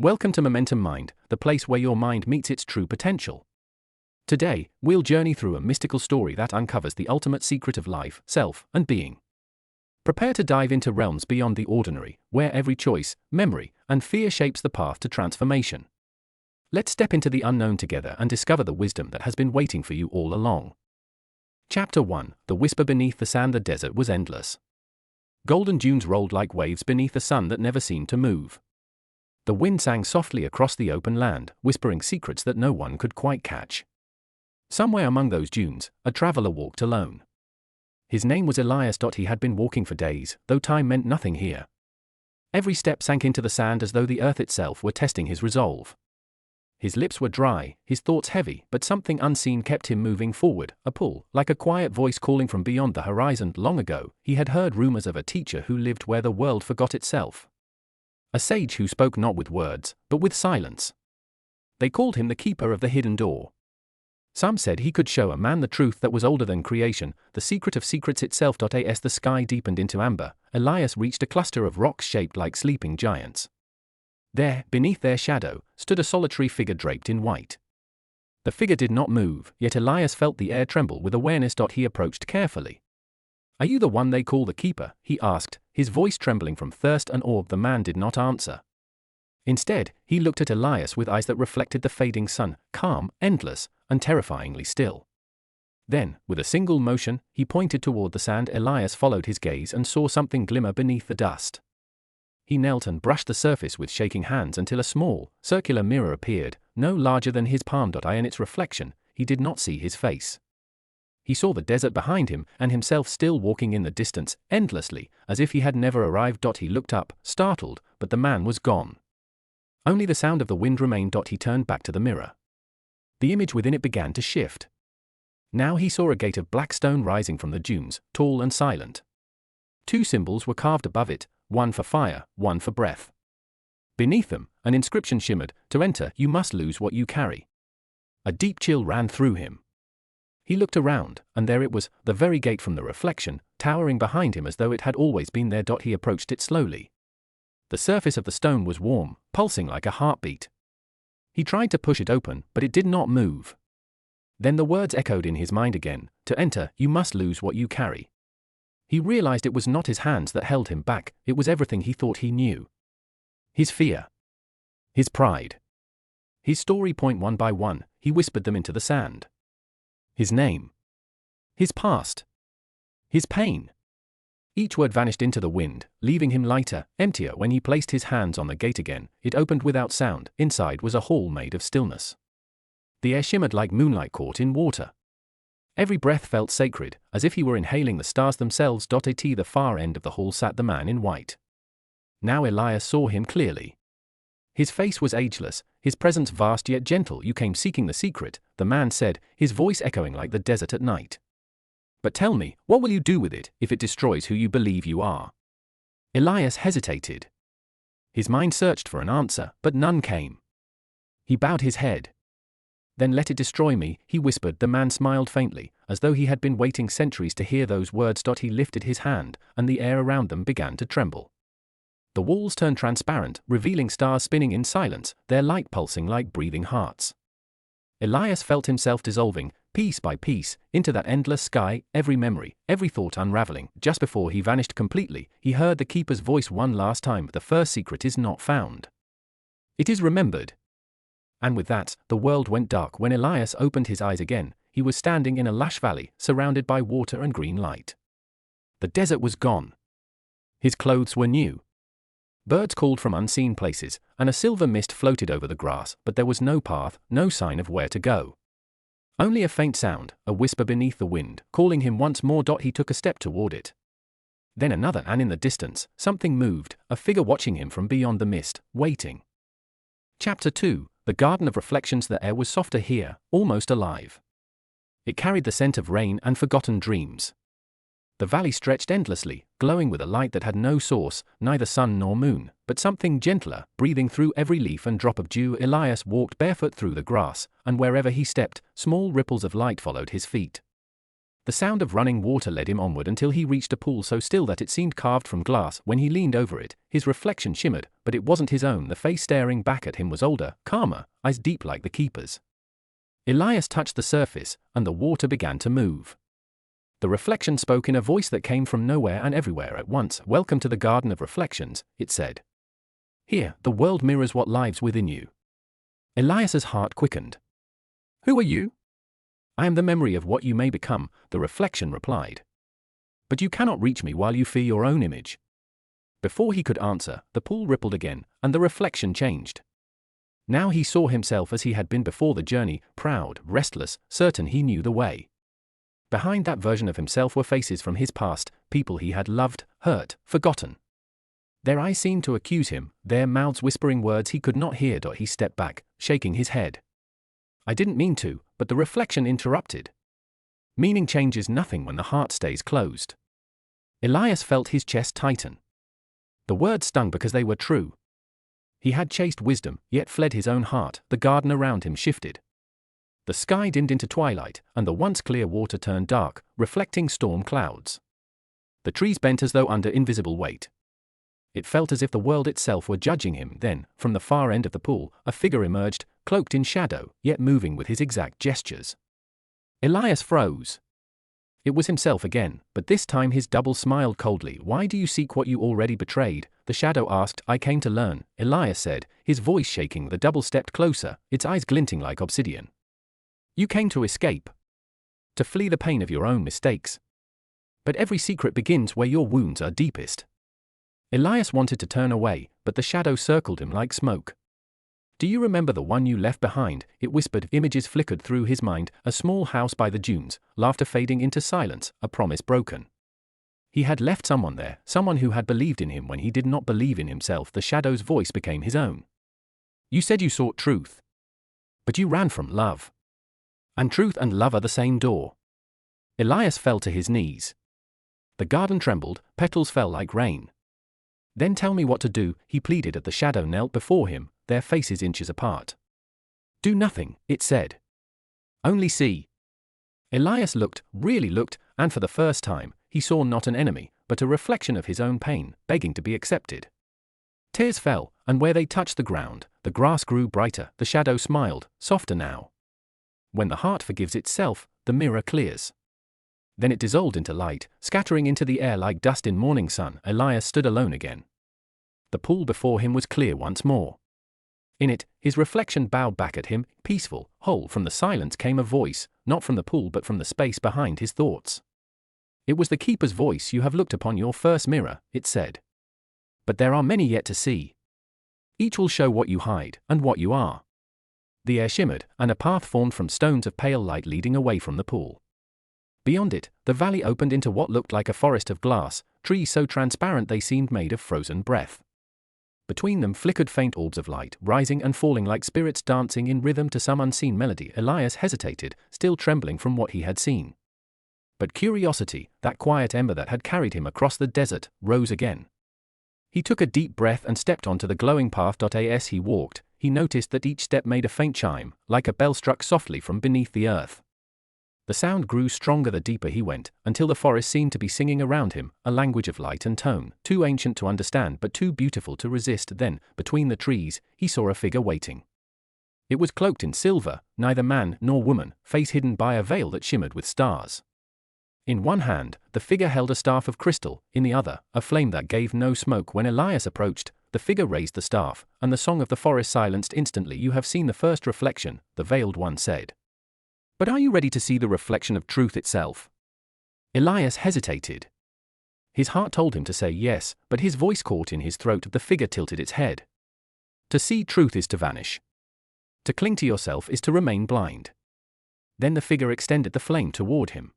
Welcome to Momentum Mind, the place where your mind meets its true potential. Today, we'll journey through a mystical story that uncovers the ultimate secret of life, self, and being. Prepare to dive into realms beyond the ordinary, where every choice, memory, and fear shapes the path to transformation. Let's step into the unknown together and discover the wisdom that has been waiting for you all along. Chapter 1: The Whisper Beneath the Sand. The desert was endless. Golden dunes rolled like waves beneath a sun that never seemed to move. The wind sang softly across the open land, whispering secrets that no one could quite catch. Somewhere among those dunes, a traveler walked alone. His name was Elyas. He had been walking for days, though time meant nothing here. Every step sank into the sand as though the earth itself were testing his resolve. His lips were dry, his thoughts heavy, but something unseen kept him moving forward, a pull, like a quiet voice calling from beyond the horizon. Long ago, he had heard rumors of a teacher who lived where the world forgot itself. A sage who spoke not with words, but with silence. They called him the keeper of the hidden door. Some said he could show a man the truth that was older than creation, the secret of secrets itself. As the sky deepened into amber, Elyas reached a cluster of rocks shaped like sleeping giants. There, beneath their shadow, stood a solitary figure draped in white. The figure did not move, yet Elyas felt the air tremble with awareness. He approached carefully. "Are you the one they call the keeper?" he asked, his voice trembling from thirst and awe. The man did not answer. Instead, he looked at Elyas with eyes that reflected the fading sun, calm, endless, and terrifyingly still. Then, with a single motion, he pointed toward the sand. Elyas followed his gaze and saw something glimmer beneath the dust. He knelt and brushed the surface with shaking hands until a small, circular mirror appeared, no larger than his palm. In its reflection, he did not see his face. He saw the desert behind him and himself still walking in the distance, endlessly, as if he had never arrived. He looked up, startled, but the man was gone. Only the sound of the wind remained. He turned back to the mirror. The image within it began to shift. Now he saw a gate of black stone rising from the dunes, tall and silent. Two symbols were carved above it, one for fire, one for breath. Beneath them, an inscription shimmered: "To enter, you must lose what you carry." A deep chill ran through him. He looked around, and there it was, the very gate from the reflection, towering behind him as though it had always been there. He approached it slowly. The surface of the stone was warm, pulsing like a heartbeat. He tried to push it open, but it did not move. Then the words echoed in his mind again: "To enter, you must lose what you carry." He realized it was not his hands that held him back, it was everything he thought he knew. His fear. His pride. His story. One by one, he whispered them into the sand. His name. His past. His pain. Each word vanished into the wind, leaving him lighter, emptier. When he placed his hands on the gate again, it opened without sound. Inside was a hall made of stillness. The air shimmered like moonlight caught in water. Every breath felt sacred, as if he were inhaling the stars themselves. At the far end of the hall sat the man in white. Now Elyas saw him clearly. His face was ageless, his presence vast yet gentle. "You came seeking the secret," the man said, his voice echoing like the desert at night. "But tell me, what will you do with it, if it destroys who you believe you are?" Elyas hesitated. His mind searched for an answer, but none came. He bowed his head. "Then let it destroy me," he whispered. The man smiled faintly, as though he had been waiting centuries to hear those words. He lifted his hand, and the air around them began to tremble. The walls turned transparent, revealing stars spinning in silence, their light pulsing like breathing hearts. Elyas felt himself dissolving, piece by piece, into that endless sky, every memory, every thought unraveling. Just before he vanished completely, he heard the keeper's voice one last time: "The first secret is not found. It is remembered." And with that, the world went dark. When Elyas opened his eyes again, he was standing in a lush valley, surrounded by water and green light. The desert was gone. His clothes were new. Birds called from unseen places, and a silver mist floated over the grass, but there was no path, no sign of where to go. Only a faint sound, a whisper beneath the wind, calling him once more. He took a step toward it. Then another, and in the distance, something moved, a figure watching him from beyond the mist, waiting. Chapter 2: The Garden of Reflections. The air was softer here, almost alive. It carried the scent of rain and forgotten dreams. The valley stretched endlessly, glowing with a light that had no source, neither sun nor moon, but something gentler, breathing through every leaf and drop of dew. Elyas walked barefoot through the grass, and wherever he stepped, small ripples of light followed his feet. The sound of running water led him onward until he reached a pool so still that it seemed carved from glass. When he leaned over it, his reflection shimmered, but it wasn't his own. The face staring back at him was older, calmer, eyes deep like the keeper's. Elyas touched the surface, and the water began to move. The reflection spoke in a voice that came from nowhere and everywhere at once. "Welcome to the Garden of Reflections," it said. "Here, the world mirrors what lives within you." Elyas's heart quickened. "Who are you?" "I am the memory of what you may become," the reflection replied. "But you cannot reach me while you fear your own image." Before he could answer, the pool rippled again, and the reflection changed. Now he saw himself as he had been before the journey, proud, restless, certain he knew the way. Behind that version of himself were faces from his past, people he had loved, hurt, forgotten. Their eyes seemed to accuse him, their mouths whispering words he could not hear. He stepped back, shaking his head. "I didn't mean to," but the reflection interrupted. "Meaning changes nothing when the heart stays closed." Elyas felt his chest tighten. The words stung because they were true. He had chased wisdom, yet fled his own heart. The garden around him shifted. The sky dimmed into twilight, and the once clear water turned dark, reflecting storm clouds. The trees bent as though under invisible weight. It felt as if the world itself were judging him. Then, from the far end of the pool, a figure emerged, cloaked in shadow, yet moving with his exact gestures. Elyas froze. It was himself again, but this time his double smiled coldly. "Why do you seek what you already betrayed?" the shadow asked. "I came to learn," Elyas said, his voice shaking. The double stepped closer, its eyes glinting like obsidian. "You came to escape. To flee the pain of your own mistakes. But every secret begins where your wounds are deepest." Elyas wanted to turn away, but the shadow circled him like smoke. "Do you remember the one you left behind?" it whispered. Images flickered through his mind, a small house by the dunes, laughter fading into silence, a promise broken. He had left someone there, someone who had believed in him when he did not believe in himself. The shadow's voice became his own. "You said you sought truth. But you ran from love. And truth and love are the same door." Elyas fell to his knees. The garden trembled, petals fell like rain. "Then tell me what to do," he pleaded as the shadow knelt before him, their faces inches apart. "Do nothing," it said. "Only see." Elyas looked, really looked, and for the first time, he saw not an enemy, but a reflection of his own pain, begging to be accepted. Tears fell, and where they touched the ground, the grass grew brighter. The shadow smiled, softer now. When the heart forgives itself, the mirror clears. Then it dissolved into light, scattering into the air like dust in morning sun. Elyas stood alone again. The pool before him was clear once more. In it, his reflection bowed back at him, peaceful, whole. From the silence came a voice, not from the pool but from the space behind his thoughts. It was the keeper's voice. "You have looked upon your first mirror," it said. "But there are many yet to see. Each will show what you hide, and what you are." The air shimmered, and a path formed from stones of pale light leading away from the pool. Beyond it, the valley opened into what looked like a forest of glass, trees so transparent they seemed made of frozen breath. Between them flickered faint orbs of light, rising and falling like spirits dancing in rhythm to some unseen melody. Elyas hesitated, still trembling from what he had seen. But curiosity, that quiet ember that had carried him across the desert, rose again. He took a deep breath and stepped onto the glowing path. As he walked, he noticed that each step made a faint chime, like a bell struck softly from beneath the earth. The sound grew stronger the deeper he went, until the forest seemed to be singing around him, a language of light and tone, too ancient to understand but too beautiful to resist. Then, between the trees, he saw a figure waiting. It was cloaked in silver, neither man nor woman, face hidden by a veil that shimmered with stars. In one hand, the figure held a staff of crystal, in the other, a flame that gave no smoke. When Elyas approached, the figure raised the staff, and the song of the forest silenced instantly. "You have seen the first reflection," the veiled one said. "But are you ready to see the reflection of truth itself?" Elyas hesitated. His heart told him to say yes, but his voice caught in his throat. The figure tilted its head. "To see truth is to vanish. To cling to yourself is to remain blind." Then the figure extended the flame toward him.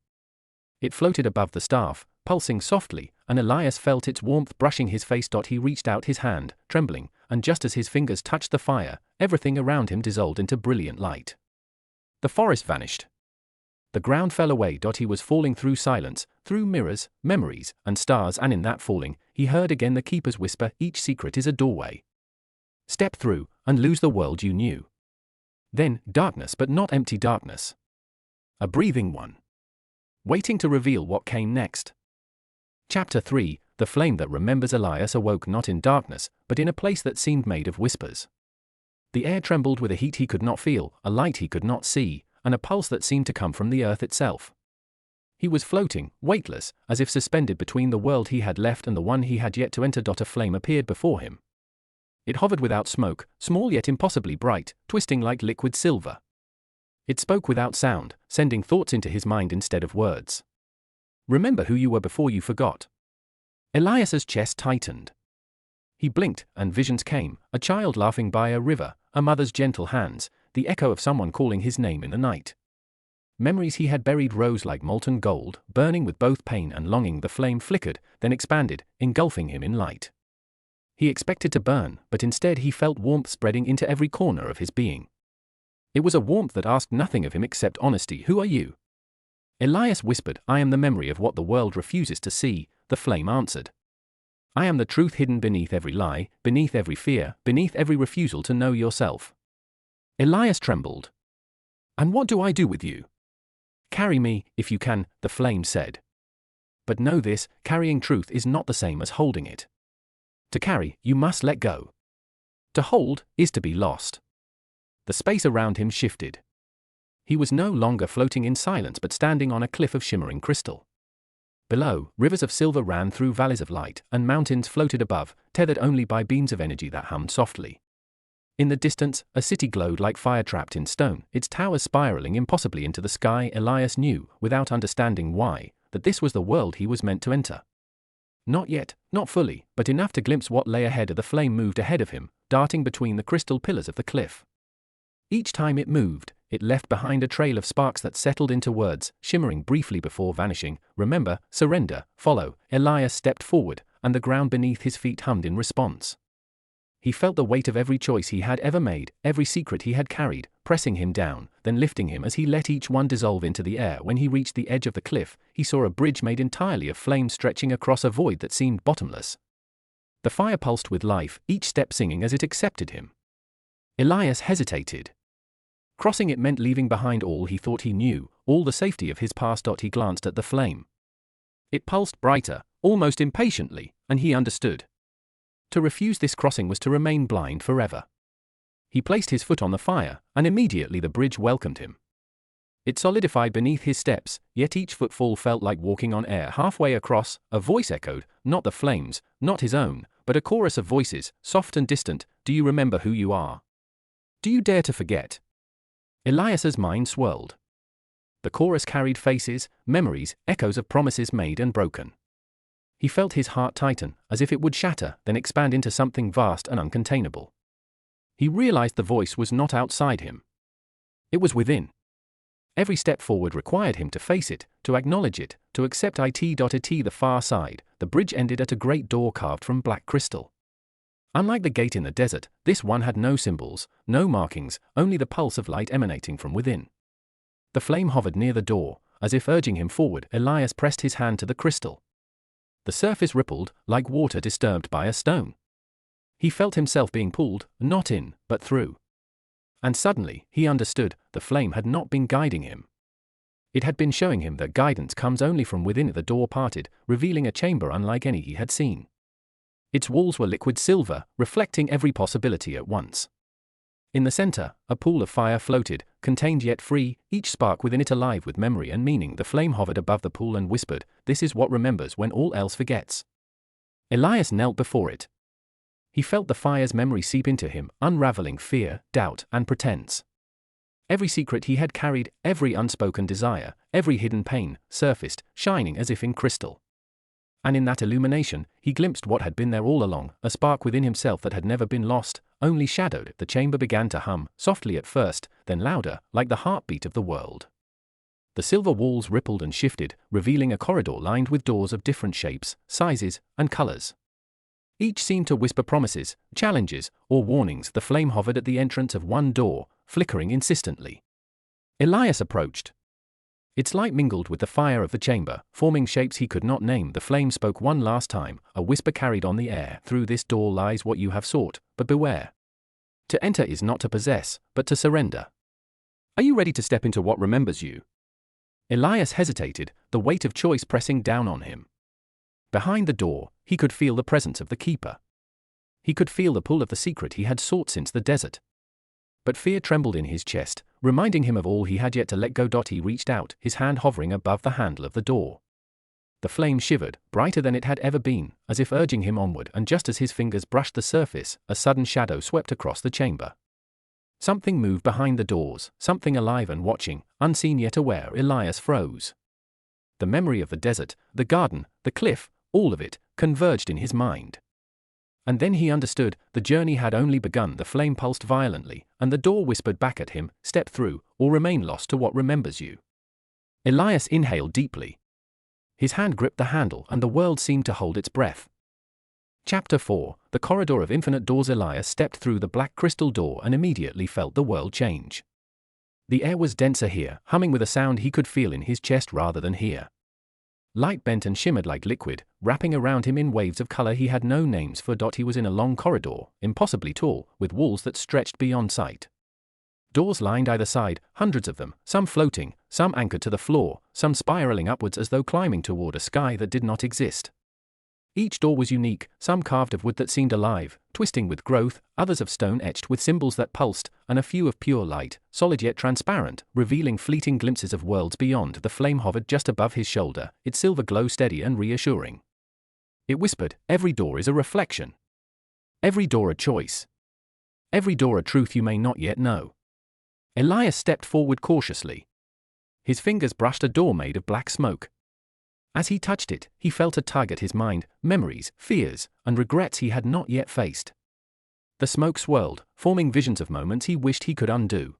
It floated above the staff, pulsing softly, and Elyas felt its warmth brushing his face. He reached out his hand, trembling, and just as his fingers touched the fire, everything around him dissolved into brilliant light. The forest vanished. The ground fell away. He was falling through silence, through mirrors, memories, and stars, and in that falling, he heard again the keeper's whisper, "Each secret is a doorway. Step through, and lose the world you knew." Then, darkness, but not empty darkness. A breathing one. waiting to reveal what came next. Chapter 3: The Flame That Remembers. Elyas awoke not in darkness, but in a place that seemed made of whispers. The air trembled with a heat he could not feel, a light he could not see, and a pulse that seemed to come from the earth itself. He was floating, weightless, as if suspended between the world he had left and the one he had yet to enter. A flame appeared before him. It hovered without smoke, small yet impossibly bright, twisting like liquid silver. It spoke without sound, sending thoughts into his mind instead of words. Remember who you were before you forgot. Elyas's chest tightened. He blinked, and visions came, a child laughing by a river, a mother's gentle hands, the echo of someone calling his name in the night. Memories he had buried rose like molten gold, burning with both pain and longing. The flame flickered, then expanded, engulfing him in light. He expected to burn, but instead he felt warmth spreading into every corner of his being. It was a warmth that asked nothing of him except honesty. Who are you? Elyas whispered. I am the memory of what the world refuses to see, the flame answered. I am the truth hidden beneath every lie, beneath every fear, beneath every refusal to know yourself. Elyas trembled. And what do I do with you? Carry me, if you can, the flame said. But know this, carrying truth is not the same as holding it. To carry, you must let go. To hold, is to be lost. The space around him shifted. He was no longer floating in silence but standing on a cliff of shimmering crystal. Below, rivers of silver ran through valleys of light, and mountains floated above, tethered only by beams of energy that hummed softly. In the distance, a city glowed like fire trapped in stone, its towers spiraling impossibly into the sky. Elyas knew, without understanding why, that this was the world he was meant to enter. Not yet, not fully, but enough to glimpse what lay ahead. The flame moved ahead of him, darting between the crystal pillars of the cliff. Each time it moved, it left behind a trail of sparks that settled into words, shimmering briefly before vanishing. Remember, surrender, follow. Elyas stepped forward, and the ground beneath his feet hummed in response. He felt the weight of every choice he had ever made, every secret he had carried, pressing him down, then lifting him as he let each one dissolve into the air. When he reached the edge of the cliff, he saw a bridge made entirely of flame stretching across a void that seemed bottomless. The fire pulsed with life, each step singing as it accepted him. Elyas hesitated. Crossing it meant leaving behind all he thought he knew, all the safety of his past. He glanced at the flame. It pulsed brighter, almost impatiently, and he understood. To refuse this crossing was to remain blind forever. He placed his foot on the fire, and immediately the bridge welcomed him. It solidified beneath his steps, yet each footfall felt like walking on air. Halfway across, a voice echoed, not the flame's, not his own, but a chorus of voices, soft and distant. Do you remember who you are? Do you dare to forget? Elyas's mind swirled. The chorus carried faces, memories, echoes of promises made and broken. He felt his heart tighten, as if it would shatter, then expand into something vast and uncontainable. He realized the voice was not outside him. It was within. Every step forward required him to face it, to acknowledge it, to accept it. At the far side, the bridge ended at a great door carved from black crystal. Unlike the gate in the desert, this one had no symbols, no markings, only the pulse of light emanating from within. The flame hovered near the door, as if urging him forward. Elyas pressed his hand to the crystal. The surface rippled, like water disturbed by a stone. He felt himself being pulled, not in, but through. And suddenly, he understood, the flame had not been guiding him. It had been showing him that guidance comes only from within. The door parted, revealing a chamber unlike any he had seen. Its walls were liquid silver, reflecting every possibility at once. In the center, a pool of fire floated, contained yet free, each spark within it alive with memory and meaning. The flame hovered above the pool and whispered, "This is what remembers when all else forgets." Elyas knelt before it. He felt the fire's memory seep into him, unraveling fear, doubt, and pretense. Every secret he had carried, every unspoken desire, every hidden pain, surfaced, shining as if in crystal. And in that illumination, he glimpsed what had been there all along, a spark within himself that had never been lost, only shadowed. The chamber began to hum, softly at first, then louder, like the heartbeat of the world. The silver walls rippled and shifted, revealing a corridor lined with doors of different shapes, sizes, and colors. Each seemed to whisper promises, challenges, or warnings. The flame hovered at the entrance of one door, flickering insistently. Elyas approached. Its light mingled with the fire of the chamber, forming shapes he could not name. The flame spoke one last time, a whisper carried on the air. Through this door lies what you have sought, but beware. To enter is not to possess, but to surrender. Are you ready to step into what remembers you? Elyas hesitated, the weight of choice pressing down on him. Behind the door, he could feel the presence of the keeper. He could feel the pull of the secret he had sought since the desert. But fear trembled in his chest, reminding him of all he had yet to let go. He reached out, his hand hovering above the handle of the door. The flame shivered, brighter than it had ever been, as if urging him onward, and just as his fingers brushed the surface, a sudden shadow swept across the chamber. Something moved behind the doors, something alive and watching, unseen yet aware. Elyas froze. The memory of the desert, the garden, the cliff, all of it, converged in his mind. And then he understood, the journey had only begun. The flame pulsed violently, and the door whispered back at him, step through, or remain lost to what remembers you. Elyas inhaled deeply. His hand gripped the handle, and the world seemed to hold its breath. Chapter 4, The Corridor of Infinite Doors. Elyas stepped through the black crystal door and immediately felt the world change. The air was denser here, humming with a sound he could feel in his chest rather than hear. Light bent and shimmered like liquid, wrapping around him in waves of color he had no names for. He was in a long corridor, impossibly tall, with walls that stretched beyond sight. Doors lined either side, hundreds of them, some floating, some anchored to the floor, some spiraling upwards as though climbing toward a sky that did not exist. Each door was unique, some carved of wood that seemed alive, twisting with growth, others of stone etched with symbols that pulsed, and a few of pure light, solid yet transparent, revealing fleeting glimpses of worlds beyond. The flame hovered just above his shoulder, its silver glow steady and reassuring. It whispered, every door is a reflection. Every door a choice. Every door a truth you may not yet know. Elyas stepped forward cautiously. His fingers brushed a door made of black smoke. As he touched it, he felt a tug at his mind, memories, fears, and regrets he had not yet faced. The smoke swirled, forming visions of moments he wished he could undo.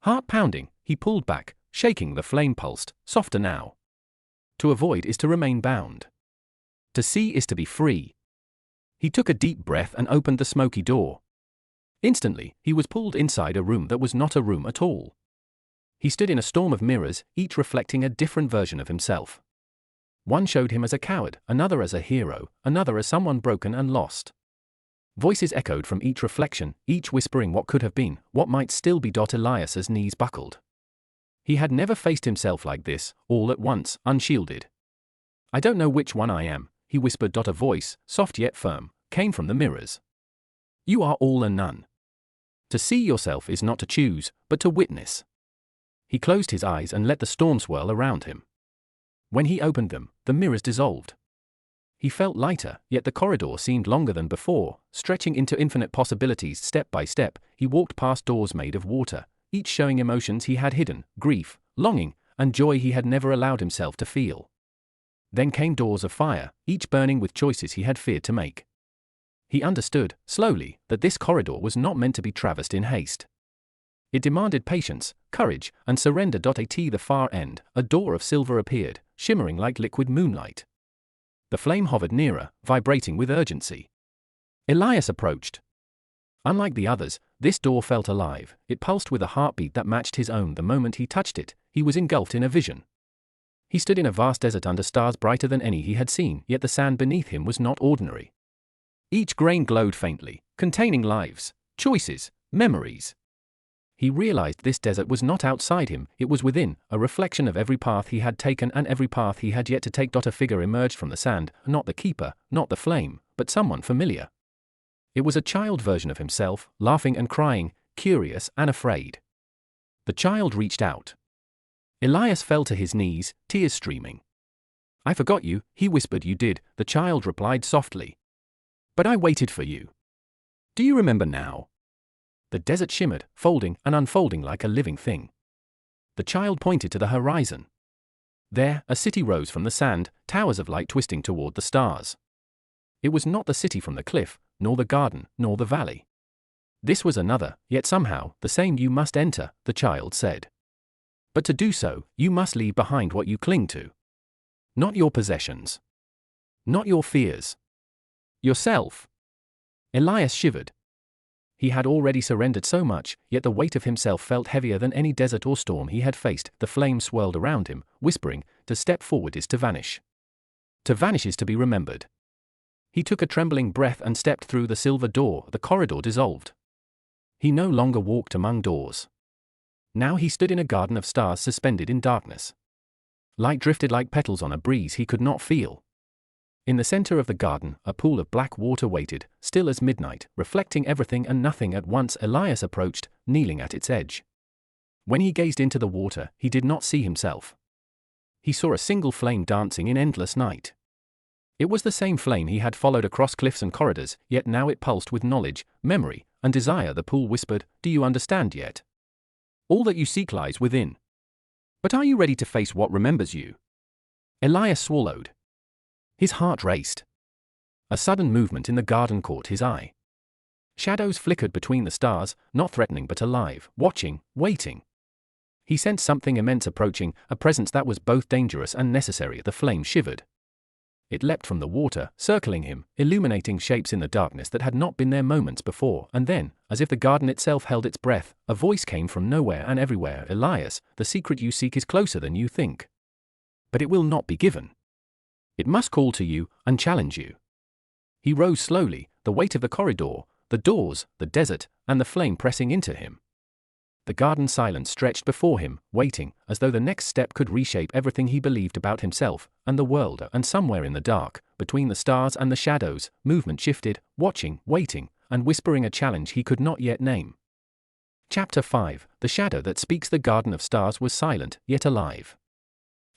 Heart pounding, he pulled back, shaking. The flame pulsed, softer now. To avoid is to remain bound. To see is to be free. He took a deep breath and opened the smoky door. Instantly, he was pulled inside a room that was not a room at all. He stood in a storm of mirrors, each reflecting a different version of himself. One showed him as a coward, another as a hero, another as someone broken and lost. Voices echoed from each reflection, each whispering what could have been, what might still be. Elyas's knees buckled. He had never faced himself like this, all at once, unshielded. I don't know which one I am, he whispered. A voice, soft yet firm, came from the mirrors. You are all and none. To see yourself is not to choose, but to witness. He closed his eyes and let the storm swirl around him. When he opened them, the mirrors dissolved. He felt lighter, yet the corridor seemed longer than before, stretching into infinite possibilities. Step by step, he walked past doors made of water, each showing emotions he had hidden, grief, longing, and joy he had never allowed himself to feel. Then came doors of fire, each burning with choices he had feared to make. He understood, slowly, that this corridor was not meant to be traversed in haste. It demanded patience, courage, and surrender. At the far end, a door of silver appeared, shimmering like liquid moonlight. The flame hovered nearer, vibrating with urgency. Elyas approached. Unlike the others, this door felt alive. It pulsed with a heartbeat that matched his own. The moment he touched it, he was engulfed in a vision. He stood in a vast desert under stars brighter than any he had seen, yet the sand beneath him was not ordinary. Each grain glowed faintly, containing lives, choices, memories. He realized this desert was not outside him, it was within, a reflection of every path he had taken and every path he had yet to take. A figure emerged from the sand, not the keeper, not the flame, but someone familiar. It was a child version of himself, laughing and crying, curious and afraid. The child reached out. Elyas fell to his knees, tears streaming. I forgot you, he whispered. You did, the child replied softly. But I waited for you. Do you remember now? The desert shimmered, folding and unfolding like a living thing. The child pointed to the horizon. There, a city rose from the sand, towers of light twisting toward the stars. It was not the city from the cliff, nor the garden, nor the valley. This was another, yet somehow, the same. You must enter, the child said. But to do so, you must leave behind what you cling to. Not your possessions. Not your fears. Yourself. Elyas shivered. He had already surrendered so much, yet the weight of himself felt heavier than any desert or storm he had faced. The flame swirled around him, whispering, to step forward is to vanish. To vanish is to be remembered. He took a trembling breath and stepped through the silver door. The corridor dissolved. He no longer walked among doors. Now he stood in a garden of stars suspended in darkness. Light drifted like petals on a breeze he could not feel. In the center of the garden, a pool of black water waited, still as midnight, reflecting everything and nothing at once. Elyas approached, kneeling at its edge. When he gazed into the water, he did not see himself. He saw a single flame dancing in endless night. It was the same flame he had followed across cliffs and corridors, yet now it pulsed with knowledge, memory, and desire. The pool whispered, "Do you understand yet? All that you seek lies within. But are you ready to face what remembers you?" Elyas swallowed. His heart raced. A sudden movement in the garden caught his eye. Shadows flickered between the stars, not threatening but alive, watching, waiting. He sensed something immense approaching, a presence that was both dangerous and necessary. The flame shivered. It leapt from the water, circling him, illuminating shapes in the darkness that had not been there moments before, and then, as if the garden itself held its breath, a voice came from nowhere and everywhere. "Elyas, the secret you seek is closer than you think. But it will not be given. It must call to you and challenge you." He rose slowly, the weight of the corridor, the doors, the desert, and the flame pressing into him. The garden silence stretched before him, waiting, as though the next step could reshape everything he believed about himself and the world. And somewhere in the dark, between the stars and the shadows, movement shifted, watching, waiting, and whispering a challenge he could not yet name. Chapter 5: The Shadow That Speaks. The Garden of Stars was silent, yet alive.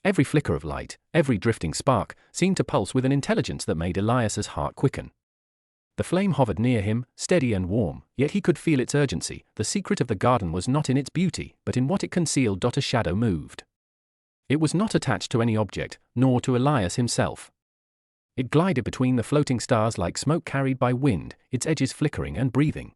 Every flicker of light, every drifting spark, seemed to pulse with an intelligence that made Elyas's heart quicken. The flame hovered near him, steady and warm, yet he could feel its urgency. The secret of the garden was not in its beauty, but in what it concealed. A shadow moved. It was not attached to any object, nor to Elyas himself. It glided between the floating stars like smoke carried by wind, its edges flickering and breathing.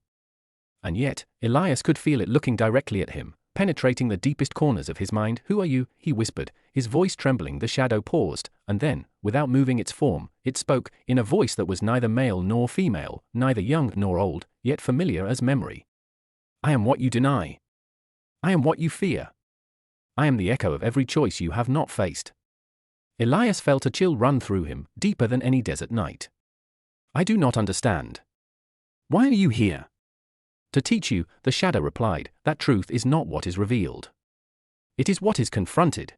And yet, Elyas could feel it looking directly at him, penetrating the deepest corners of his mind. "Who are you?" he whispered, his voice trembling. The shadow paused, and then, without moving its form, it spoke, in a voice that was neither male nor female, neither young nor old, yet familiar as memory. "I am what you deny. I am what you fear. I am the echo of every choice you have not faced." Elyas felt a chill run through him, deeper than any desert night. "I do not understand. Why are you here?" "To teach you," the shadow replied, "that truth is not what is revealed. It is what is confronted.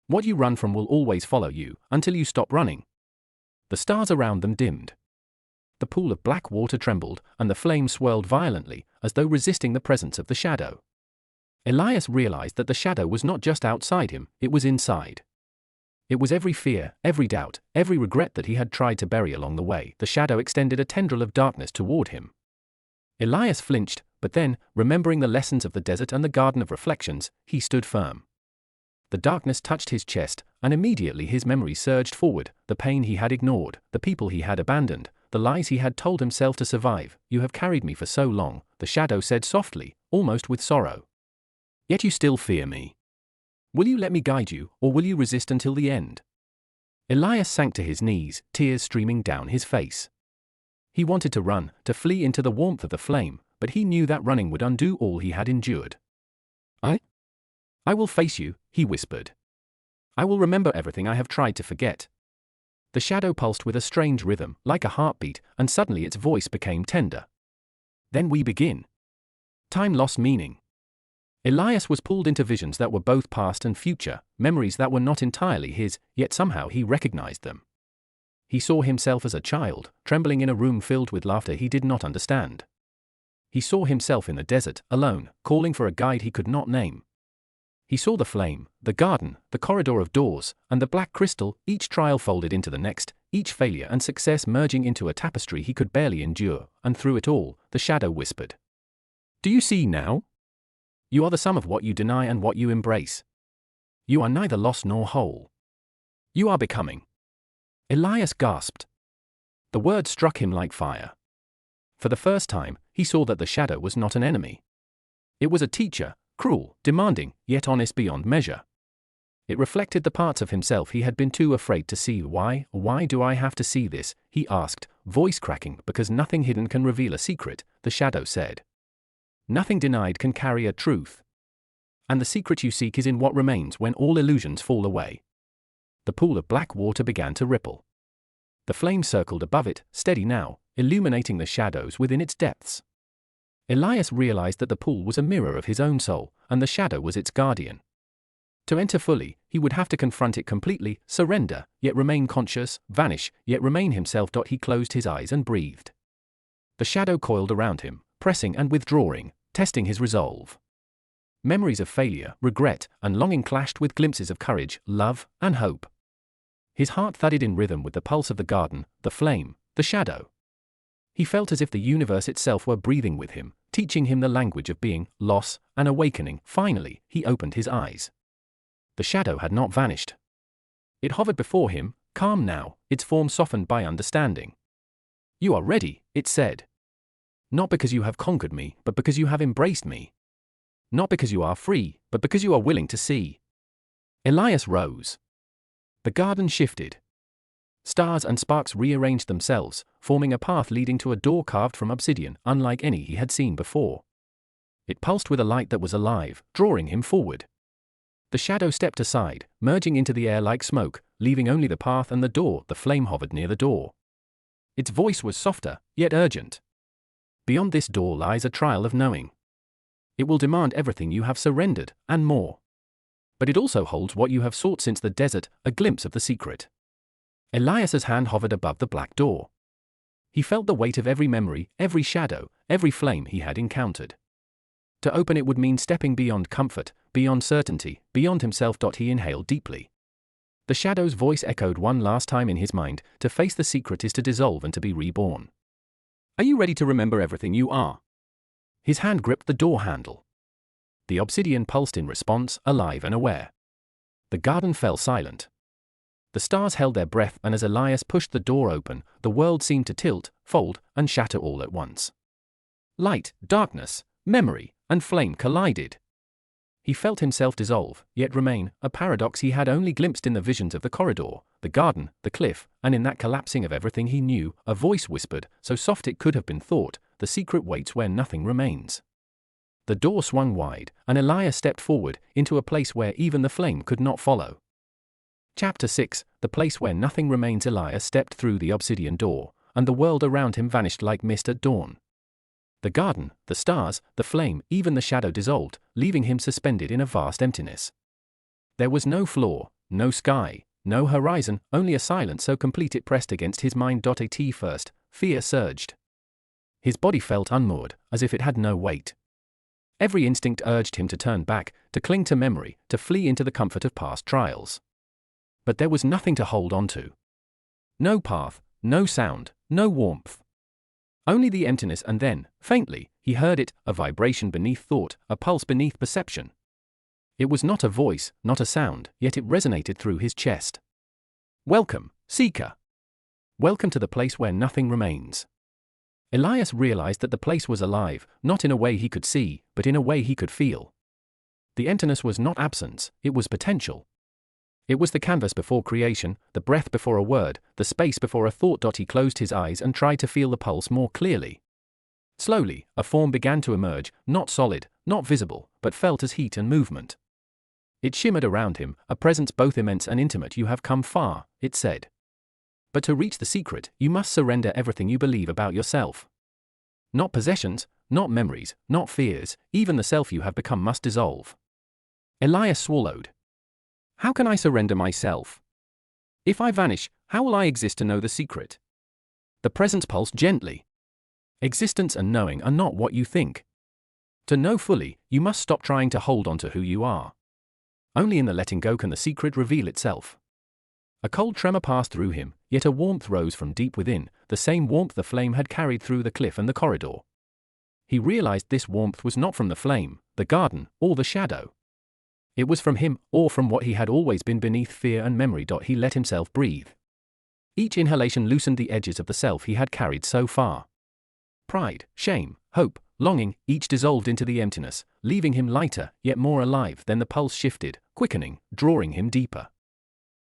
What you run from will always follow you, until you stop running." The stars around them dimmed. The pool of black water trembled, and the flame swirled violently, as though resisting the presence of the shadow. Elyas realized that the shadow was not just outside him, it was inside. It was every fear, every doubt, every regret that he had tried to bury along the way. The shadow extended a tendril of darkness toward him. Elyas flinched, but then, remembering the lessons of the desert and the garden of reflections, he stood firm. The darkness touched his chest, and immediately his memory surged forward, the pain he had ignored, the people he had abandoned, the lies he had told himself to survive. "You have carried me for so long," the shadow said softly, almost with sorrow. "Yet you still fear me. Will you let me guide you, or will you resist until the end?" Elyas sank to his knees, tears streaming down his face. He wanted to run, to flee into the warmth of the flame, but he knew that running would undo all he had endured. I will face you," he whispered. "I will remember everything I have tried to forget." The shadow pulsed with a strange rhythm, like a heartbeat, and suddenly its voice became tender. "Then we begin." Time lost meaning. Elyas was pulled into visions that were both past and future, memories that were not entirely his, yet somehow he recognized them. He saw himself as a child, trembling in a room filled with laughter he did not understand. He saw himself in the desert, alone, calling for a guide he could not name. He saw the flame, the garden, the corridor of doors, and the black crystal, each trial folded into the next, each failure and success merging into a tapestry he could barely endure, and through it all, the shadow whispered, "Do you see now? You are the sum of what you deny and what you embrace. You are neither lost nor whole. You are becoming." Elyas gasped. The word struck him like fire. For the first time, he saw that the shadow was not an enemy. It was a teacher, cruel, demanding, yet honest beyond measure. It reflected the parts of himself he had been too afraid to see. Why do I have to see this?" he asked, voice cracking. "Because nothing hidden can reveal a secret," the shadow said. "Nothing denied can carry a truth. And the secret you seek is in what remains when all illusions fall away." The pool of black water began to ripple. The flame circled above it, steady now, illuminating the shadows within its depths. Elyas realized that the pool was a mirror of his own soul, and the shadow was its guardian. To enter fully, he would have to confront it completely, surrender, yet remain conscious, vanish, yet remain himself. He closed his eyes and breathed. The shadow coiled around him, pressing and withdrawing, testing his resolve. Memories of failure, regret, and longing clashed with glimpses of courage, love, and hope. His heart thudded in rhythm with the pulse of the garden, the flame, the shadow. He felt as if the universe itself were breathing with him, teaching him the language of being, loss, and awakening. Finally, he opened his eyes. The shadow had not vanished. It hovered before him, calm now, its form softened by understanding. "You are ready," it said. "Not because you have conquered me, but because you have embraced me. Not because you are free, but because you are willing to see." Elyas rose. The garden shifted. Stars and sparks rearranged themselves, forming a path leading to a door carved from obsidian, unlike any he had seen before. It pulsed with a light that was alive, drawing him forward. The shadow stepped aside, merging into the air like smoke, leaving only the path and the door. The flame hovered near the door. Its voice was softer, yet urgent. "Beyond this door lies a trial of knowing. It will demand everything you have surrendered, and more. But it also holds what you have sought since the desert, a glimpse of the secret." Elyas's hand hovered above the black door. He felt the weight of every memory, every shadow, every flame he had encountered. To open it would mean stepping beyond comfort, beyond certainty, beyond himself. He inhaled deeply. The shadow's voice echoed one last time in his mind: to face the secret is to dissolve and to be reborn. "Are you ready to remember everything you are?" His hand gripped the door handle. The obsidian pulsed in response, alive and aware. The garden fell silent. The stars held their breath, and as Elyas pushed the door open, the world seemed to tilt, fold, and shatter all at once. Light, darkness, memory, and flame collided. He felt himself dissolve, yet remain, a paradox he had only glimpsed in the visions of the corridor, the garden, the cliff, and in that collapsing of everything he knew, a voice whispered, so soft it could have been thought, "The secret waits where nothing remains." The door swung wide, and Elyas stepped forward, into a place where even the flame could not follow. Chapter 6, The Place Where Nothing Remains. Elyas stepped through the obsidian door, and the world around him vanished like mist at dawn. The garden, the stars, the flame, even the shadow dissolved, leaving him suspended in a vast emptiness. There was no floor, no sky, no horizon, only a silence so complete it pressed against his mind. At first, fear surged. His body felt unmoored, as if it had no weight. Every instinct urged him to turn back, to cling to memory, to flee into the comfort of past trials. But there was nothing to hold on to. No path, no sound, no warmth. Only the emptiness, and then, faintly, he heard it, a vibration beneath thought, a pulse beneath perception. It was not a voice, not a sound, yet it resonated through his chest. "Welcome, seeker. Welcome to the place where nothing remains." Elyas realized that the place was alive, not in a way he could see, but in a way he could feel. The emptiness was not absence, it was potential. It was the canvas before creation, the breath before a word, the space before a thought. He closed his eyes and tried to feel the pulse more clearly. Slowly, a form began to emerge, not solid, not visible, but felt as heat and movement. It shimmered around him, a presence both immense and intimate. "You have come far," it said. "But to reach the secret, you must surrender everything you believe about yourself. Not possessions, not memories, not fears, even the self you have become must dissolve." Elyas swallowed. "How can I surrender myself? If I vanish, how will I exist to know the secret?" The presence pulsed gently. "Existence and knowing are not what you think. To know fully, you must stop trying to hold on to who you are. Only in the letting go can the secret reveal itself." A cold tremor passed through him, yet a warmth rose from deep within, the same warmth the flame had carried through the cliff and the corridor. He realized this warmth was not from the flame, the garden, or the shadow. It was from him, or from what he had always been beneath fear and memory. He let himself breathe. Each inhalation loosened the edges of the self he had carried so far. Pride, shame, hope, longing, each dissolved into the emptiness, leaving him lighter, yet more alive. Then the pulse shifted, quickening, drawing him deeper.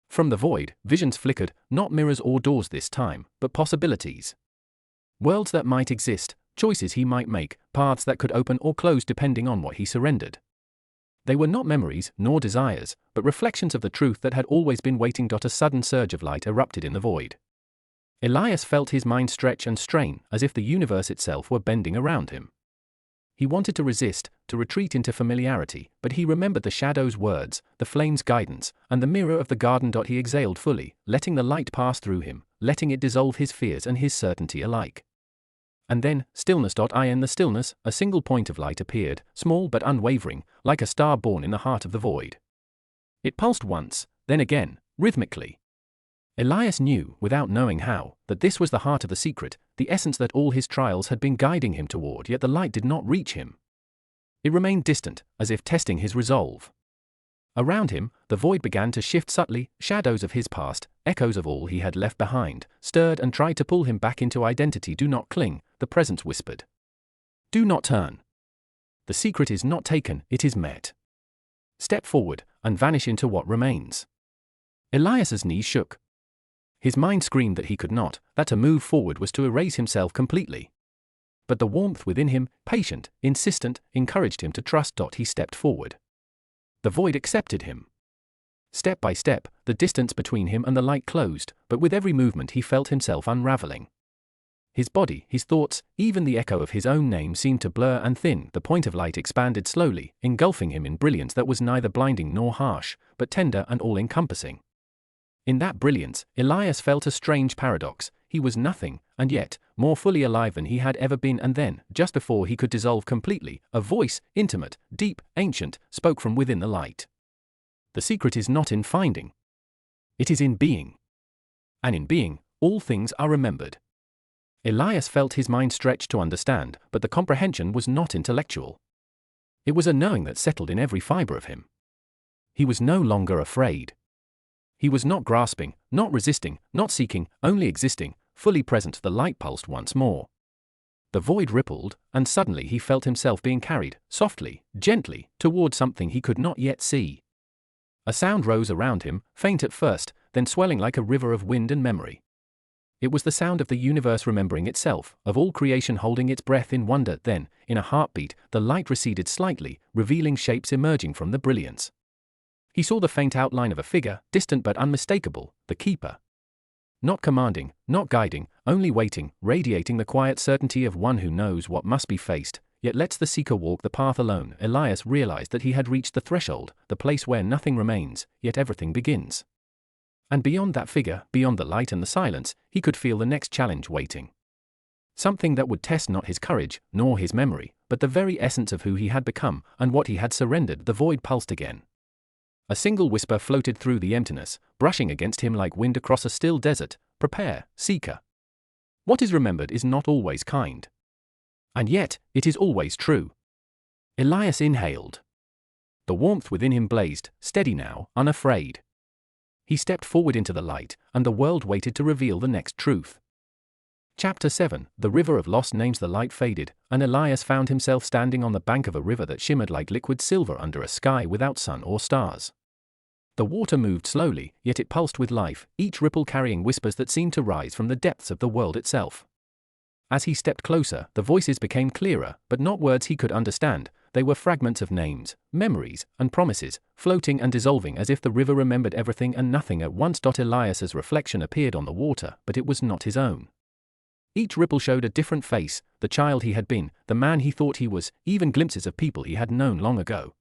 From the void, visions flickered, not mirrors or doors this time, but possibilities. Worlds that might exist, choices he might make, paths that could open or close depending on what he surrendered. They were not memories, nor desires, but reflections of the truth that had always been waiting. A sudden surge of light erupted in the void. Elyas felt his mind stretch and strain, as if the universe itself were bending around him. He wanted to resist, to retreat into familiarity, but he remembered the shadow's words, the flame's guidance, and the mirror of the garden. He exhaled fully, letting the light pass through him, letting it dissolve his fears and his certainty alike. And then, stillness. In the stillness, a single point of light appeared, small but unwavering, like a star born in the heart of the void. It pulsed once, then again, rhythmically. Elyas knew, without knowing how, that this was the heart of the secret, the essence that all his trials had been guiding him toward, yet the light did not reach him. It remained distant, as if testing his resolve. Around him, the void began to shift subtly, shadows of his past, echoes of all he had left behind, stirred and tried to pull him back into identity. Do not cling, the presence whispered. Do not turn. The secret is not taken, it is met. Step forward, and vanish into what remains. Elyas's knees shook. His mind screamed that he could not, that to move forward was to erase himself completely. But the warmth within him, patient, insistent, encouraged him to trust. He stepped forward. The void accepted him. Step by step, the distance between him and the light closed, but with every movement he felt himself unraveling. His body, his thoughts, even the echo of his own name seemed to blur and thin. The point of light expanded slowly, engulfing him in brilliance that was neither blinding nor harsh, but tender and all-encompassing. In that brilliance, Elyas felt a strange paradox. He was nothing, and yet, more fully alive than he had ever been. And then, just before he could dissolve completely, a voice, intimate, deep, ancient, spoke from within the light. The secret is not in finding. It is in being. And in being, all things are remembered. Elyas felt his mind stretch to understand, but the comprehension was not intellectual. It was a knowing that settled in every fiber of him. He was no longer afraid. He was not grasping, not resisting, not seeking, only existing, fully present. The light pulsed once more. The void rippled, and suddenly he felt himself being carried, softly, gently, toward something he could not yet see. A sound rose around him, faint at first, then swelling like a river of wind and memory. It was the sound of the universe remembering itself, of all creation holding its breath in wonder. Then, in a heartbeat, the light receded slightly, revealing shapes emerging from the brilliance. He saw the faint outline of a figure, distant but unmistakable, the keeper. Not commanding, not guiding, only waiting, radiating the quiet certainty of one who knows what must be faced, yet lets the seeker walk the path alone. Elyas realized that he had reached the threshold, the place where nothing remains, yet everything begins. And beyond that figure, beyond the light and the silence, he could feel the next challenge waiting. Something that would test not his courage, nor his memory, but the very essence of who he had become, and what he had surrendered. The void pulsed again. A single whisper floated through the emptiness, brushing against him like wind across a still desert. Prepare, seeker. What is remembered is not always kind. And yet, it is always true. Elyas inhaled. The warmth within him blazed, steady now, unafraid. He stepped forward into the light, and the world waited to reveal the next truth. Chapter 7. The River of Lost Names. The light faded, and Elyas found himself standing on the bank of a river that shimmered like liquid silver under a sky without sun or stars. The water moved slowly, yet it pulsed with life, each ripple carrying whispers that seemed to rise from the depths of the world itself. As he stepped closer, the voices became clearer, but not words he could understand. They were fragments of names, memories, and promises, floating and dissolving as if the river remembered everything and nothing at once. Elyas's reflection appeared on the water, but it was not his own. Each ripple showed a different face, the child he had been, the man he thought he was, even glimpses of people he had known long ago.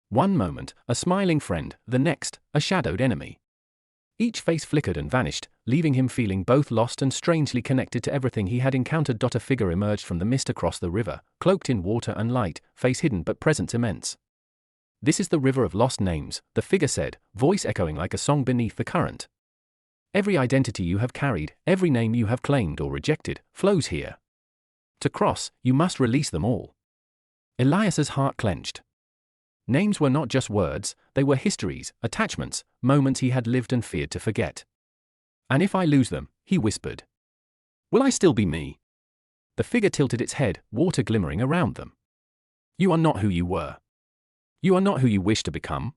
One moment, a smiling friend, the next, a shadowed enemy. Each face flickered and vanished, leaving him feeling both lost and strangely connected to everything he had encountered. A figure emerged from the mist across the river, cloaked in water and light, face hidden but presence immense. This is the River of Lost Names, the figure said, voice echoing like a song beneath the current. Every identity you have carried, every name you have claimed or rejected, flows here. To cross, you must release them all. Elyas's heart clenched. Names were not just words, they were histories, attachments, moments he had lived and feared to forget. And if I lose them, he whispered, will I still be me? The figure tilted its head, water glimmering around them. You are not who you were. You are not who you wish to become.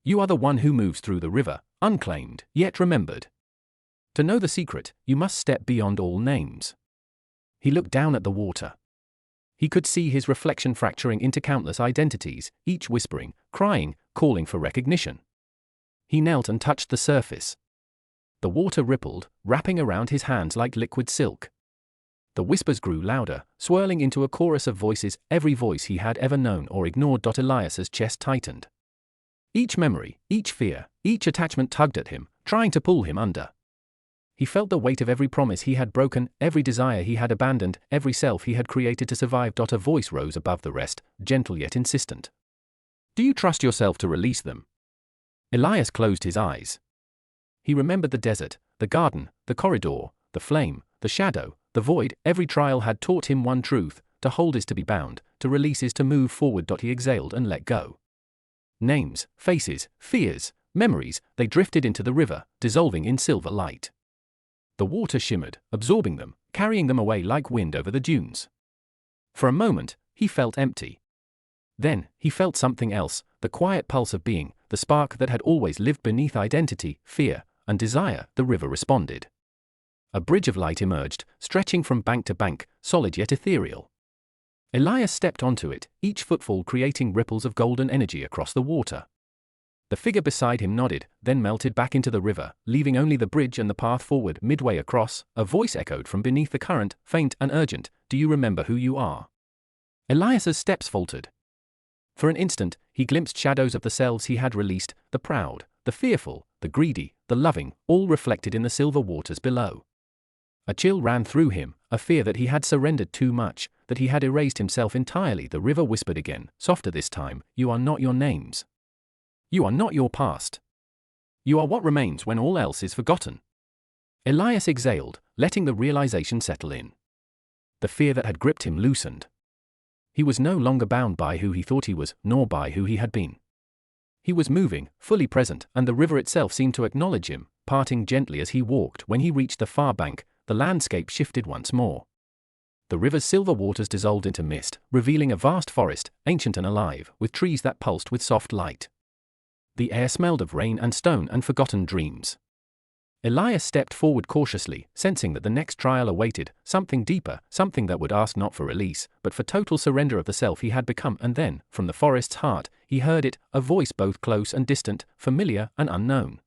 You are the one who moves through the river, unclaimed, yet remembered. To know the secret, you must step beyond all names. He looked down at the water. He could see his reflection fracturing into countless identities, each whispering, crying, calling for recognition. He knelt and touched the surface. The water rippled, wrapping around his hands like liquid silk. The whispers grew louder, swirling into a chorus of voices, every voice he had ever known or ignored. Elias's chest tightened. Each memory, each fear, each attachment tugged at him, trying to pull him under. He felt the weight of every promise he had broken, every desire he had abandoned, every self he had created to survive. A voice rose above the rest, gentle yet insistent. Do you trust yourself to release them? Elyas closed his eyes. He remembered the desert, the garden, the corridor, the flame, the shadow, the void. Every trial had taught him one truth: to hold is to be bound, to release is to move forward. He exhaled and let go. Names, faces, fears, memories, they drifted into the river, dissolving in silver light. The water shimmered, absorbing them, carrying them away like wind over the dunes. For a moment, he felt empty. Then, he felt something else, the quiet pulse of being, the spark that had always lived beneath identity, fear, and desire. The river responded. A bridge of light emerged, stretching from bank to bank, solid yet ethereal. Elyas stepped onto it, each footfall creating ripples of golden energy across the water. The figure beside him nodded, then melted back into the river, leaving only the bridge and the path forward. Midway across, a voice echoed from beneath the current, faint and urgent. Do you remember who you are? Elyas's steps faltered. For an instant, he glimpsed shadows of the selves he had released, the proud, the fearful, the greedy, the loving, all reflected in the silver waters below. A chill ran through him, a fear that he had surrendered too much, that he had erased himself entirely. The river whispered again, softer this time, you are not your names. You are not your past. You are what remains when all else is forgotten. Elyas exhaled, letting the realization settle in. The fear that had gripped him loosened. He was no longer bound by who he thought he was, nor by who he had been. He was moving, fully present, and the river itself seemed to acknowledge him, parting gently as he walked. When he reached the far bank, the landscape shifted once more. The river's silver waters dissolved into mist, revealing a vast forest, ancient and alive, with trees that pulsed with soft light. The air smelled of rain and stone and forgotten dreams. Elyas stepped forward cautiously, sensing that the next trial awaited, something deeper, something that would ask not for release, but for total surrender of the self he had become. And then, from the forest's heart, he heard it, a voice both close and distant, familiar and unknown.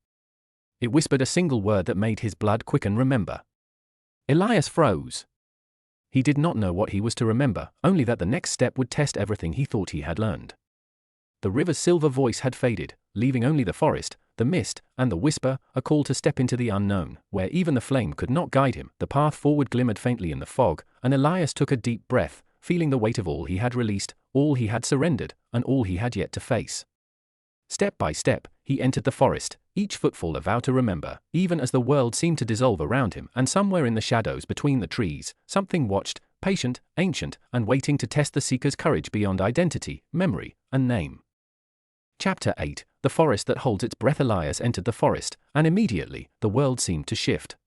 It whispered a single word that made his blood quicken: remember. Elyas froze. He did not know what he was to remember, only that the next step would test everything he thought he had learned. The river's silver voice had faded, leaving only the forest, the mist, and the whisper, a call to step into the unknown, where even the flame could not guide him. The path forward glimmered faintly in the fog, and Elyas took a deep breath, feeling the weight of all he had released, all he had surrendered, and all he had yet to face. Step by step, he entered the forest, each footfall a vow to remember, even as the world seemed to dissolve around him. And somewhere in the shadows between the trees, something watched, patient, ancient, and waiting to test the seeker's courage beyond identity, memory, and name. Chapter 8, The Forest That Holds Its Breath. Elyas entered the forest, and immediately, the world seemed to shift.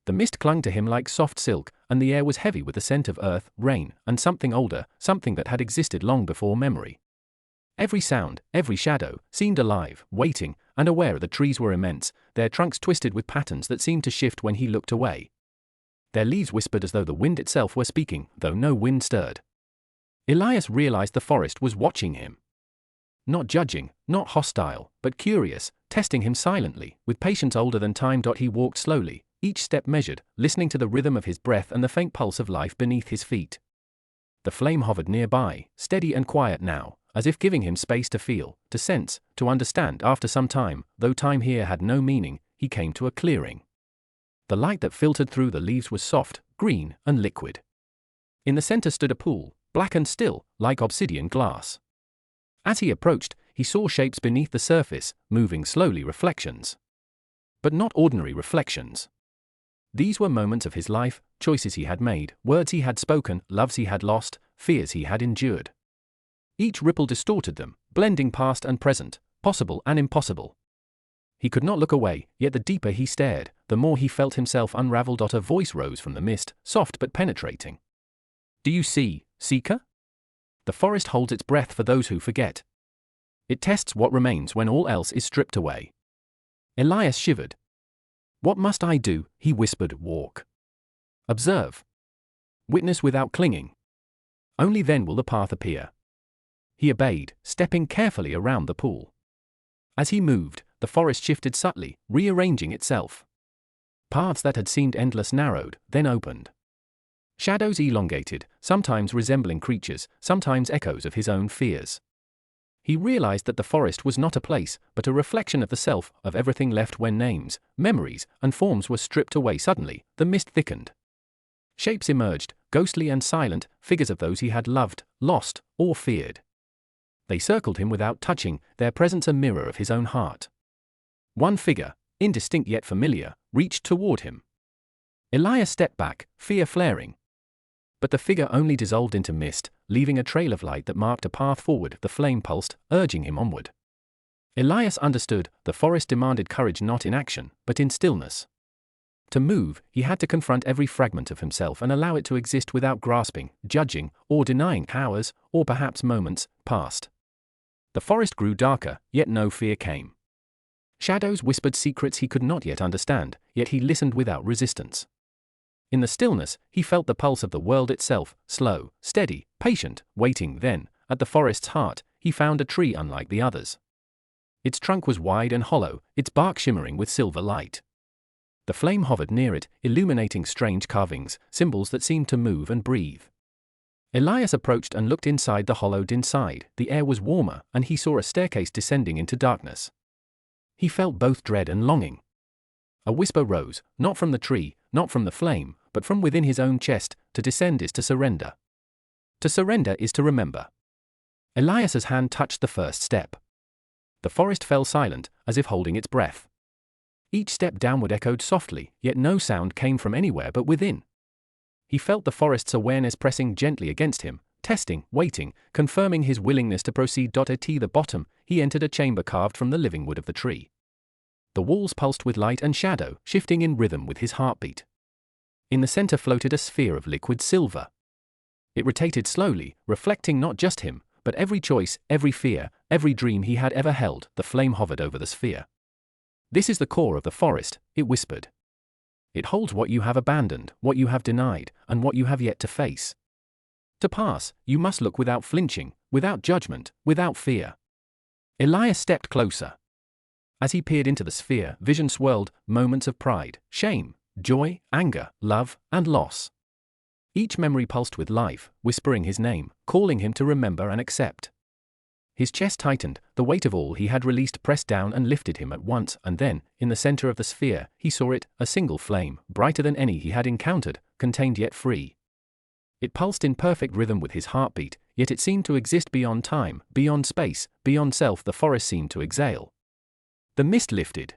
The mist clung to him like soft silk, and the air was heavy with the scent of earth, rain, and something older, something that had existed long before memory. Every sound, every shadow, seemed alive, waiting, and aware. The trees were immense, their trunks twisted with patterns that seemed to shift when he looked away. Their leaves whispered as though the wind itself were speaking, though no wind stirred. Elyas realized the forest was watching him. Not judging, not hostile, but curious, testing him silently, with patience older than time. He walked slowly, each step measured, listening to the rhythm of his breath and the faint pulse of life beneath his feet. The flame hovered nearby, steady and quiet now, as if giving him space to feel, to sense, to understand. After some time, though time here had no meaning, he came to a clearing. The light that filtered through the leaves was soft, green, and liquid. In the center stood a pool, black and still, like obsidian glass. As he approached, he saw shapes beneath the surface, moving slowly, reflections. But not ordinary reflections. These were moments of his life, choices he had made, words he had spoken, loves he had lost, fears he had endured. Each ripple distorted them, blending past and present, possible and impossible. He could not look away, yet the deeper he stared, the more he felt himself unraveled. A voice rose from the mist, soft but penetrating. Do you see, seeker? The forest holds its breath for those who forget. It tests what remains when all else is stripped away. Elyas shivered. What must I do? He whispered. Walk. Observe. Witness without clinging. Only then will the path appear. He obeyed, stepping carefully around the pool. As he moved, the forest shifted subtly, rearranging itself. Paths that had seemed endless narrowed, then opened. Shadows elongated, sometimes resembling creatures, sometimes echoes of his own fears. He realized that the forest was not a place, but a reflection of the self, of everything left when names, memories, and forms were stripped away. Suddenly, the mist thickened. Shapes emerged, ghostly and silent, figures of those he had loved, lost, or feared. They circled him without touching, their presence a mirror of his own heart. One figure, indistinct yet familiar, reached toward him. Elyas stepped back, fear flaring. But the figure only dissolved into mist, leaving a trail of light that marked a path forward. The flame pulsed, urging him onward. Elyas understood, the forest demanded courage not in action, but in stillness. To move, he had to confront every fragment of himself and allow it to exist without grasping, judging, or denying. Hours, or perhaps moments, passed. The forest grew darker, yet no fear came. Shadows whispered secrets he could not yet understand, yet he listened without resistance. In the stillness, he felt the pulse of the world itself, slow, steady, patient, waiting. Then, at the forest's heart, he found a tree unlike the others. Its trunk was wide and hollow, its bark shimmering with silver light. The flame hovered near it, illuminating strange carvings, symbols that seemed to move and breathe. Elyas approached and looked inside the hollowed inside. The air was warmer, and he saw a staircase descending into darkness. He felt both dread and longing. A whisper rose, not from the tree, not from the flame, but from within his own chest. To descend is to surrender. To surrender is to remember. Elyas's hand touched the first step. The forest fell silent, as if holding its breath. Each step downward echoed softly, yet no sound came from anywhere but within. He felt the forest's awareness pressing gently against him, testing, waiting, confirming his willingness to proceed. At the bottom, he entered a chamber carved from the living wood of the tree. The walls pulsed with light and shadow, shifting in rhythm with his heartbeat. In the center floated a sphere of liquid silver. It rotated slowly, reflecting not just him, but every choice, every fear, every dream he had ever held. The flame hovered over the sphere. "This is the core of the forest," it whispered. "It holds what you have abandoned, what you have denied, and what you have yet to face. To pass, you must look without flinching, without judgment, without fear." Elyas stepped closer. As he peered into the sphere, vision swirled, moments of pride, shame, joy, anger, love, and loss. Each memory pulsed with life, whispering his name, calling him to remember and accept. His chest tightened, the weight of all he had released pressed down and lifted him at once, and then, in the center of the sphere, he saw it, a single flame, brighter than any he had encountered, contained yet free. It pulsed in perfect rhythm with his heartbeat, yet it seemed to exist beyond time, beyond space, beyond self. The forest seemed to exhale. The mist lifted.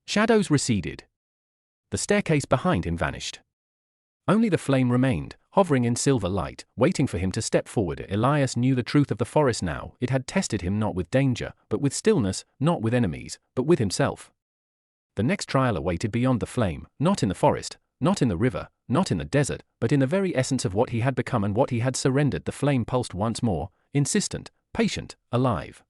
Shadows receded. The staircase behind him vanished. Only the flame remained, hovering in silver light, waiting for him to step forward. Elyas knew the truth of the forest now. It had tested him not with danger, but with stillness, not with enemies, but with himself. The next trial awaited beyond the flame, not in the forest, not in the river, not in the desert, but in the very essence of what he had become and what he had surrendered. The flame pulsed once more, insistent, patient, alive.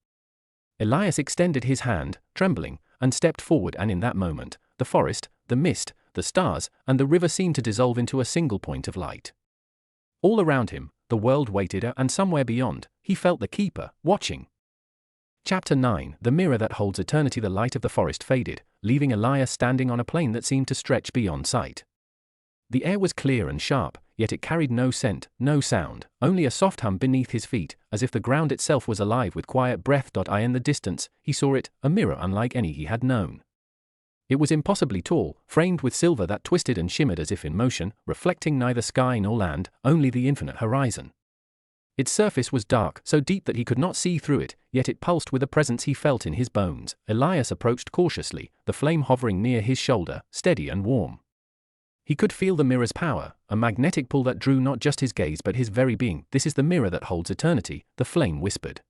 Elyas extended his hand, trembling, and stepped forward, and in that moment, the forest, the mist, the stars, and the river seemed to dissolve into a single point of light. All around him, the world waited, and somewhere beyond, he felt the keeper, watching. Chapter 9, The Mirror That Holds Eternity. The light of the forest faded, leaving Elyas standing on a plain that seemed to stretch beyond sight. The air was clear and sharp, yet it carried no scent, no sound, only a soft hum beneath his feet, as if the ground itself was alive with quiet breath. In the distance, he saw it, a mirror unlike any he had known. It was impossibly tall, framed with silver that twisted and shimmered as if in motion, reflecting neither sky nor land, only the infinite horizon. Its surface was dark, so deep that he could not see through it, yet it pulsed with a presence he felt in his bones. Elyas approached cautiously, the flame hovering near his shoulder, steady and warm. He could feel the mirror's power, a magnetic pull that drew not just his gaze but his very being. "This is the mirror that holds eternity," the flame whispered.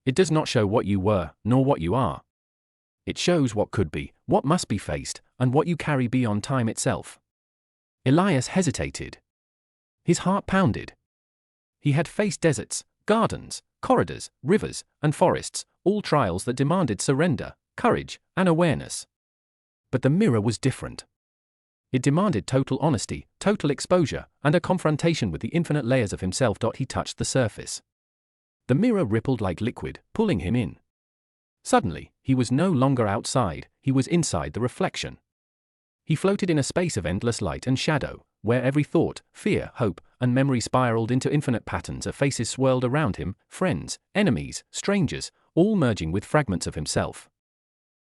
"It does not show what you were, nor what you are. It shows what could be, what must be faced, and what you carry beyond time itself." Elyas hesitated. His heart pounded. He had faced deserts, gardens, corridors, rivers, and forests, all trials that demanded surrender, courage, and awareness. But the mirror was different. It demanded total honesty, total exposure, and a confrontation with the infinite layers of himself. He touched the surface. The mirror rippled like liquid, pulling him in. Suddenly, he was no longer outside, he was inside the reflection. He floated in a space of endless light and shadow, where every thought, fear, hope, and memory spiraled into infinite patterns of faces swirled around him, friends, enemies, strangers, all merging with fragments of himself.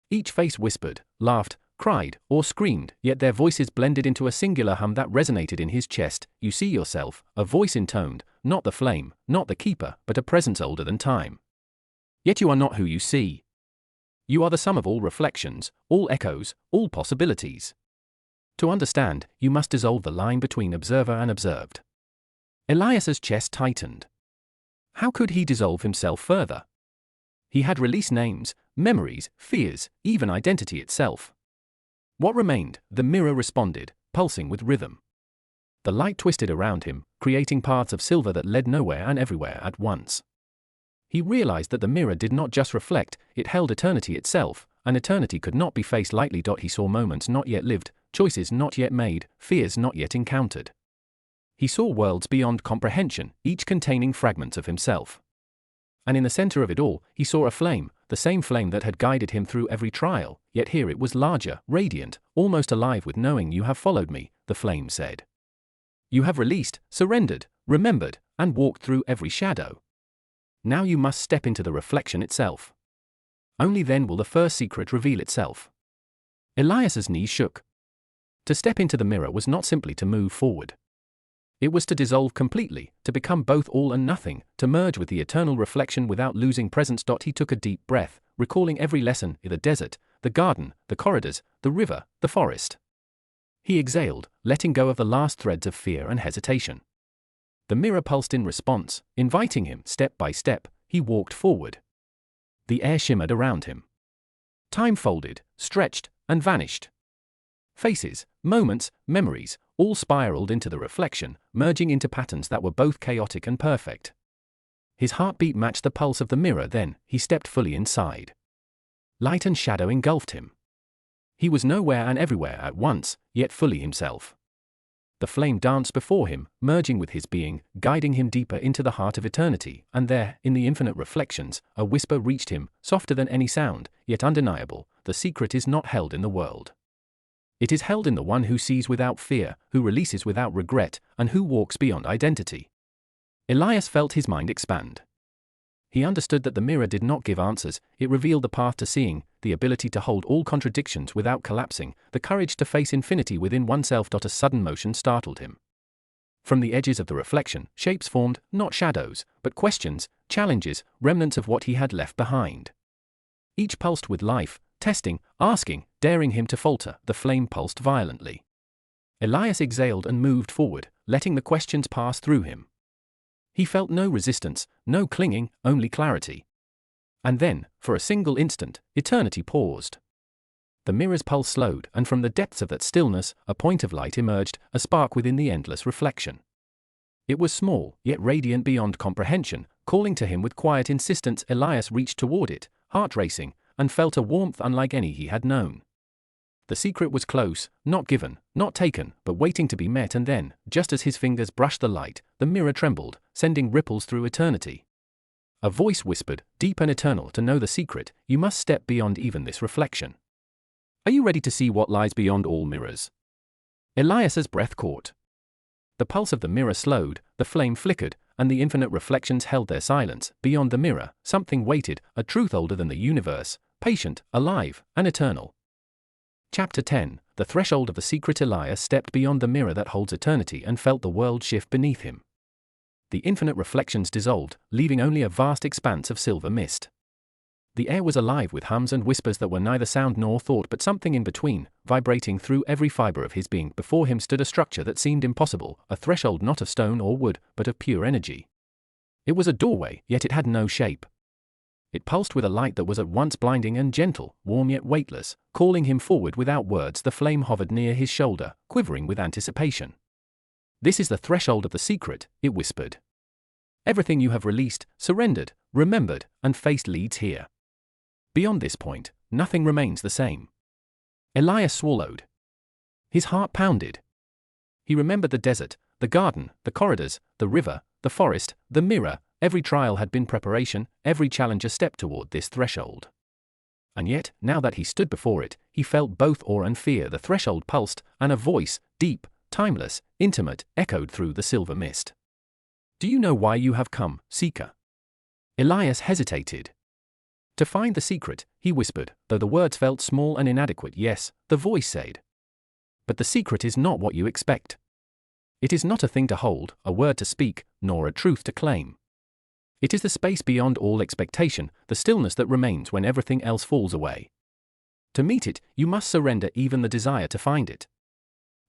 Each face whispered, laughed, cried, or screamed, yet their voices blended into a singular hum that resonated in his chest. You see yourself, a voice intoned, not the flame, not the keeper, but a presence older than time. Yet you are not who you see. You are the sum of all reflections, all echoes, all possibilities. To understand, you must dissolve the line between observer and observed. Elyas's chest tightened. How could he dissolve himself further? He had released names, memories, fears, even identity itself. What remained? The mirror responded, pulsing with rhythm. The light twisted around him, creating paths of silver that led nowhere and everywhere at once. He realized that the mirror did not just reflect, it held eternity itself, and eternity could not be faced lightly. He saw moments not yet lived, choices not yet made, fears not yet encountered. He saw worlds beyond comprehension, each containing fragments of himself. And in the center of it all, he saw a flame, the same flame that had guided him through every trial, yet here it was larger, radiant, almost alive with knowing. You have followed me, the flame said. You have released, surrendered, remembered, and walked through every shadow. Now you must step into the reflection itself. Only then will the first secret reveal itself. Elyas's knees shook. To step into the mirror was not simply to move forward. It was to dissolve completely, to become both all and nothing, to merge with the eternal reflection without losing presence. He took a deep breath, recalling every lesson in the desert, the garden, the corridors, the river, the forest. He exhaled, letting go of the last threads of fear and hesitation. The mirror pulsed in response, inviting him. Step by step, he walked forward. The air shimmered around him. Time folded, stretched, and vanished. Faces, moments, memories, all spiraled into the reflection, merging into patterns that were both chaotic and perfect. His heartbeat matched the pulse of the mirror. Then, he stepped fully inside. Light and shadow engulfed him. He was nowhere and everywhere at once, yet fully himself. The flame danced before him, merging with his being, guiding him deeper into the heart of eternity, and there, in the infinite reflections, a whisper reached him, softer than any sound, yet undeniable. The secret is not held in the world. It is held in the one who sees without fear, who releases without regret, and who walks beyond identity. Elyas felt his mind expand. He understood that the mirror did not give answers, it revealed the path to seeing, the ability to hold all contradictions without collapsing, the courage to face infinity within oneself. A sudden motion startled him. From the edges of the reflection, shapes formed, not shadows, but questions, challenges, remnants of what he had left behind. Each pulsed with life, testing, asking, daring him to falter. The flame pulsed violently. Elyas exhaled and moved forward, letting the questions pass through him. He felt no resistance, no clinging, only clarity. And then, for a single instant, eternity paused. The mirror's pulse slowed, and from the depths of that stillness, a point of light emerged, a spark within the endless reflection. It was small, yet radiant beyond comprehension, calling to him with quiet insistence. Elyas reached toward it, heart racing, and felt a warmth unlike any he had known. The secret was close, not given, not taken, but waiting to be met. And then, just as his fingers brushed the light, the mirror trembled, sending ripples through eternity. A voice whispered, deep and eternal. To know the secret, you must step beyond even this reflection. Are you ready to see what lies beyond all mirrors? Elyas's breath caught. The pulse of the mirror slowed, the flame flickered, and the infinite reflections held their silence. Beyond the mirror, something waited, a truth older than the universe, patient, alive, and eternal. Chapter 10, The Threshold of the Secret. Elyas stepped beyond the mirror that holds eternity and felt the world shift beneath him. The infinite reflections dissolved, leaving only a vast expanse of silver mist. The air was alive with hums and whispers that were neither sound nor thought but something in between, vibrating through every fiber of his being. Before him stood a structure that seemed impossible, a threshold not of stone or wood, but of pure energy. It was a doorway, yet it had no shape. It pulsed with a light that was at once blinding and gentle, warm yet weightless, calling him forward without words. The flame hovered near his shoulder, quivering with anticipation. This is the threshold of the secret, it whispered. Everything you have released, surrendered, remembered, and faced leads here. Beyond this point, nothing remains the same. Elyas swallowed. His heart pounded. He remembered the desert, the garden, the corridors, the river, the forest, the mirror. Every trial had been preparation, every challenge a step toward this threshold. And yet, now that he stood before it, he felt both awe and fear. The threshold pulsed, and a voice, deep, timeless, intimate, echoed through the silver mist. Do you know why you have come, seeker? Elyas hesitated. To find the secret, he whispered, though the words felt small and inadequate. Yes, the voice said. But the secret is not what you expect. It is not a thing to hold, a word to speak, nor a truth to claim. It is the space beyond all expectation, the stillness that remains when everything else falls away. To meet it, you must surrender even the desire to find it.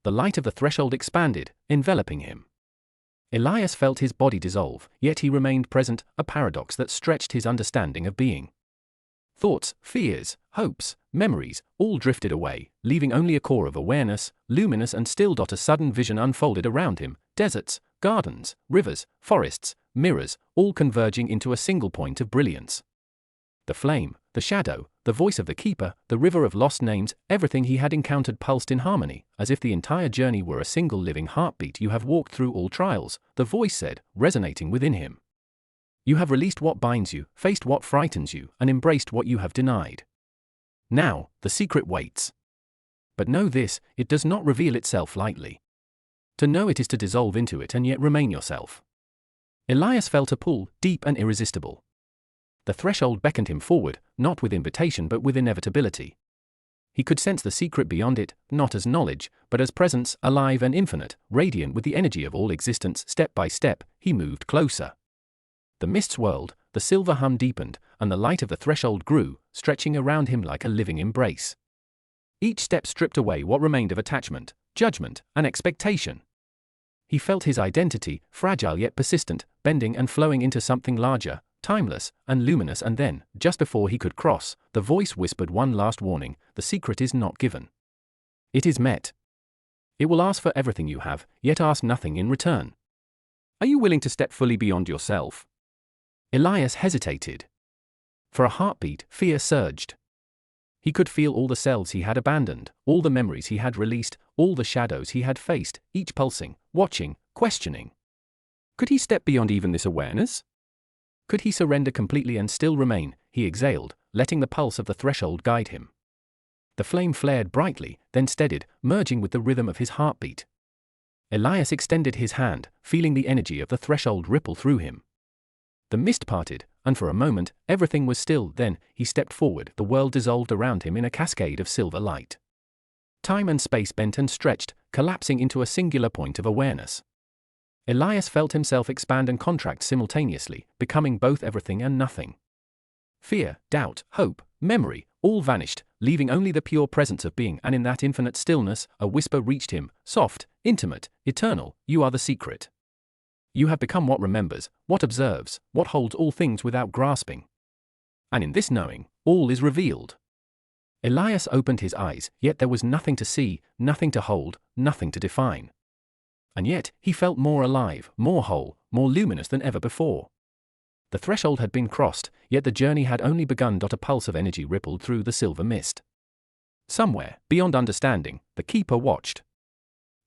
The light of the threshold expanded, enveloping him. Elyas felt his body dissolve, yet he remained present, a paradox that stretched his understanding of being. Thoughts, fears, hopes, memories, all drifted away, leaving only a core of awareness, luminous and still. A sudden vision unfolded around him, deserts, gardens, rivers, forests, mirrors, all converging into a single point of brilliance. The flame, the shadow, the voice of the keeper, the river of lost names, everything he had encountered pulsed in harmony, as if the entire journey were a single living heartbeat. You have walked through all trials, the voice said, resonating within him. You have released what binds you, faced what frightens you, and embraced what you have denied. Now, the secret waits. But know this, it does not reveal itself lightly. To know it is to dissolve into it and yet remain yourself. Elyas felt a pull, deep and irresistible. The threshold beckoned him forward, not with invitation but with inevitability. He could sense the secret beyond it, not as knowledge, but as presence, alive and infinite, radiant with the energy of all existence. Step by step, he moved closer. The mist swirled, the silver hum deepened, and the light of the threshold grew, stretching around him like a living embrace. Each step stripped away what remained of attachment, judgment, and expectation. He felt his identity, fragile yet persistent, bending and flowing into something larger, timeless, and luminous. And then, just before he could cross, the voice whispered one last warning: the secret is not given. It is met. It will ask for everything you have, yet ask nothing in return. Are you willing to step fully beyond yourself? Elyas hesitated. For a heartbeat, fear surged. He could feel all the selves he had abandoned, all the memories he had released, all the shadows he had faced, each pulsing, watching, questioning. Could he step beyond even this awareness? Could he surrender completely and still remain? He exhaled, letting the pulse of the threshold guide him. The flame flared brightly, then steadied, merging with the rhythm of his heartbeat. Elyas extended his hand, feeling the energy of the threshold ripple through him. The mist parted, and for a moment, everything was still. Then, he stepped forward, the world dissolved around him in a cascade of silver light. Time and space bent and stretched, collapsing into a singular point of awareness. Elyas felt himself expand and contract simultaneously, becoming both everything and nothing. Fear, doubt, hope, memory, all vanished, leaving only the pure presence of being. And in that infinite stillness, a whisper reached him, soft, intimate, eternal: you are the secret. You have become what remembers, what observes, what holds all things without grasping. And in this knowing, all is revealed. Elyas opened his eyes, yet there was nothing to see, nothing to hold, nothing to define. And yet, he felt more alive, more whole, more luminous than ever before. The threshold had been crossed, yet the journey had only begun. A pulse of energy rippled through the silver mist. Somewhere, beyond understanding, the keeper watched.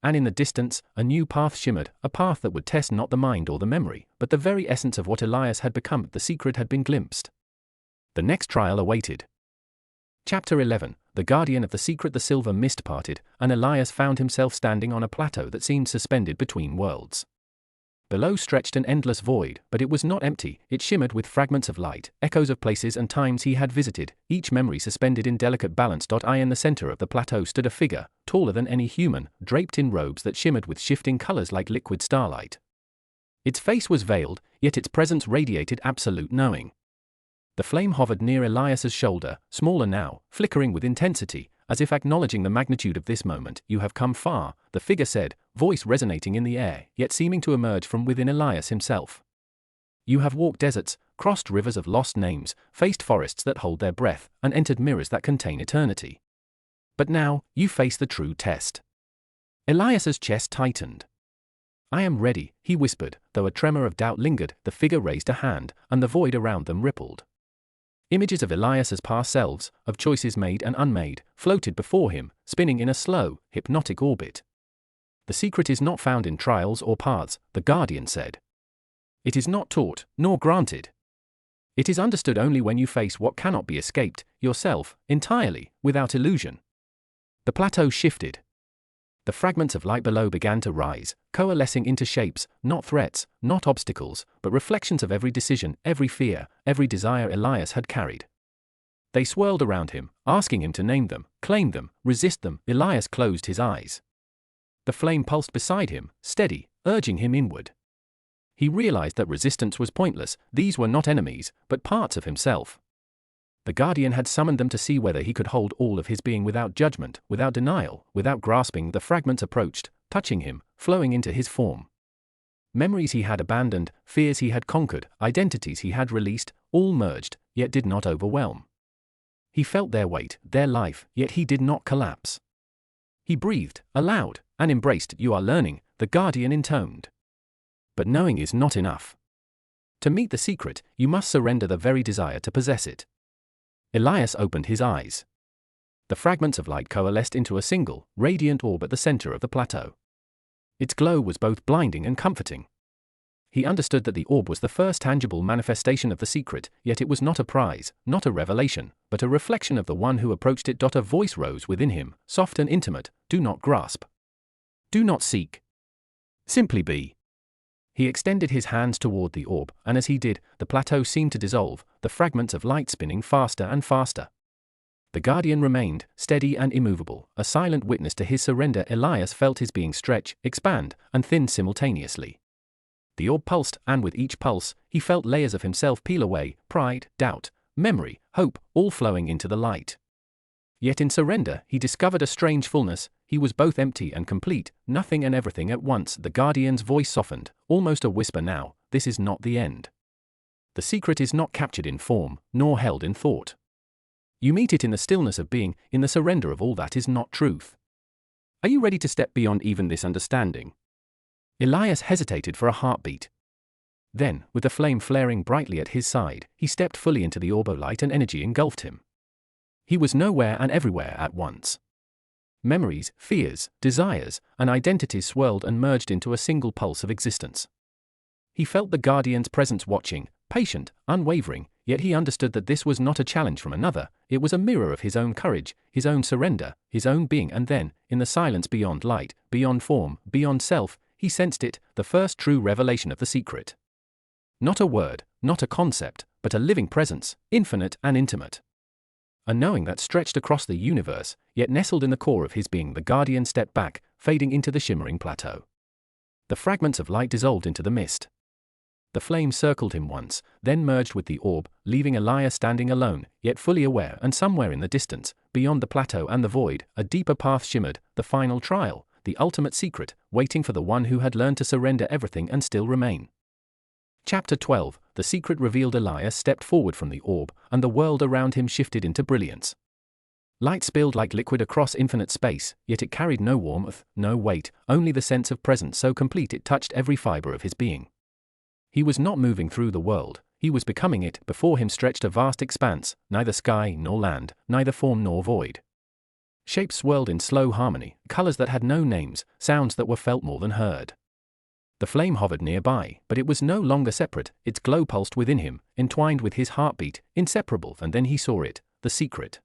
And in the distance, a new path shimmered, a path that would test not the mind or the memory, but the very essence of what Elyas had become. The secret had been glimpsed. The next trial awaited. Chapter 11, The Guardian of the Secret. The silver mist parted, and Elyas found himself standing on a plateau that seemed suspended between worlds. Below stretched an endless void, but it was not empty. It shimmered with fragments of light, echoes of places and times he had visited, each memory suspended in delicate balance. In the center of the plateau stood a figure, taller than any human, draped in robes that shimmered with shifting colors like liquid starlight. Its face was veiled, yet its presence radiated absolute knowing. The flame hovered near Elyas's shoulder, smaller now, flickering with intensity, as if acknowledging the magnitude of this moment. You have come far, the figure said, voice resonating in the air, yet seeming to emerge from within Elyas himself. You have walked deserts, crossed rivers of lost names, faced forests that hold their breath, and entered mirrors that contain eternity. But now, you face the true test. Elyas's chest tightened. I am ready, he whispered, though a tremor of doubt lingered. The figure raised a hand, and the void around them rippled. Images of Elyas's past selves, of choices made and unmade, floated before him, spinning in a slow, hypnotic orbit. The secret is not found in trials or paths, the Guardian said. It is not taught, nor granted. It is understood only when you face what cannot be escaped, yourself, entirely, without illusion. The plateau shifted. The fragments of light below began to rise, coalescing into shapes, not threats, not obstacles, but reflections of every decision, every fear, every desire Elyas had carried. They swirled around him, asking him to name them, claim them, resist them. Elyas closed his eyes. The flame pulsed beside him, steady, urging him inward. He realized that resistance was pointless. These were not enemies, but parts of himself. The Guardian had summoned them to see whether he could hold all of his being without judgment, without denial, without grasping. The fragments approached, touching him, flowing into his form. Memories he had abandoned, fears he had conquered, identities he had released, all merged, yet did not overwhelm. He felt their weight, their life, yet he did not collapse. He breathed, aloud, and embraced. "You are learning," the Guardian intoned. "But knowing is not enough. To meet the secret, you must surrender the very desire to possess it." Elyas opened his eyes. The fragments of light coalesced into a single, radiant orb at the center of the plateau. Its glow was both blinding and comforting. He understood that the orb was the first tangible manifestation of the secret, yet it was not a prize, not a revelation, but a reflection of the one who approached it. A voice rose within him, soft and intimate. "Do not grasp. Do not seek. Simply be." He extended his hands toward the orb, and as he did, the plateau seemed to dissolve, the fragments of light spinning faster and faster. The Guardian remained, steady and immovable, a silent witness to his surrender. Elyas felt his being stretch, expand, and thin simultaneously. The orb pulsed, and with each pulse, he felt layers of himself peel away, pride, doubt, memory, hope, all flowing into the light. Yet in surrender, he discovered a strange fullness. He was both empty and complete, nothing and everything at once. The Guardian's voice softened, almost a whisper now. "This is not the end. The secret is not captured in form, nor held in thought. You meet it in the stillness of being, in the surrender of all that is not truth. Are you ready to step beyond even this understanding?" Elyas hesitated for a heartbeat. Then, with the flame flaring brightly at his side, he stepped fully into the orb of light and energy engulfed him. He was nowhere and everywhere at once. Memories, fears, desires, and identities swirled and merged into a single pulse of existence. He felt the Guardian's presence watching, patient, unwavering, yet he understood that this was not a challenge from another. It was a mirror of his own courage, his own surrender, his own being. And then, in the silence beyond light, beyond form, beyond self, he sensed it, the first true revelation of the secret. Not a word, not a concept, but a living presence, infinite and intimate. A knowing that stretched across the universe, yet nestled in the core of his being. The Guardian stepped back, fading into the shimmering plateau. The fragments of light dissolved into the mist. The flame circled him once, then merged with the orb, leaving Elyas standing alone, yet fully aware. And somewhere in the distance, beyond the plateau and the void, a deeper path shimmered, the final trial, the ultimate secret, waiting for the one who had learned to surrender everything and still remain. Chapter 12. The secret revealed. Elyas stepped forward from the orb, and the world around him shifted into brilliance. Light spilled like liquid across infinite space, yet it carried no warmth, no weight, only the sense of presence so complete it touched every fiber of his being. He was not moving through the world, he was becoming it. Before him stretched a vast expanse, neither sky nor land, neither form nor void. Shapes swirled in slow harmony, colors that had no names, sounds that were felt more than heard. The flame hovered nearby, but it was no longer separate. Its glow pulsed within him, entwined with his heartbeat, inseparable. And then he saw it, the secret.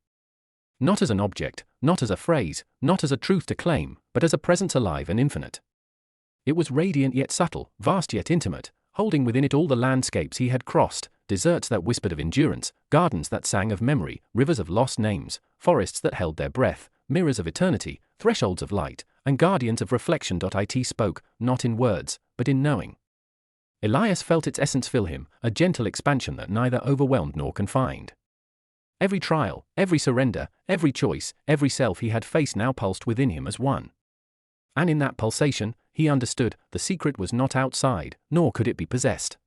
Not as an object, not as a phrase, not as a truth to claim, but as a presence alive and infinite. It was radiant yet subtle, vast yet intimate, holding within it all the landscapes he had crossed, deserts that whispered of endurance, gardens that sang of memory, rivers of lost names, forests that held their breath, mirrors of eternity, thresholds of light, and guardians of reflection. It spoke, not in words, but in knowing. Elyas felt its essence fill him, a gentle expansion that neither overwhelmed nor confined. Every trial, every surrender, every choice, every self he had faced now pulsed within him as one. And in that pulsation, he understood, the secret was not outside, nor could it be possessed.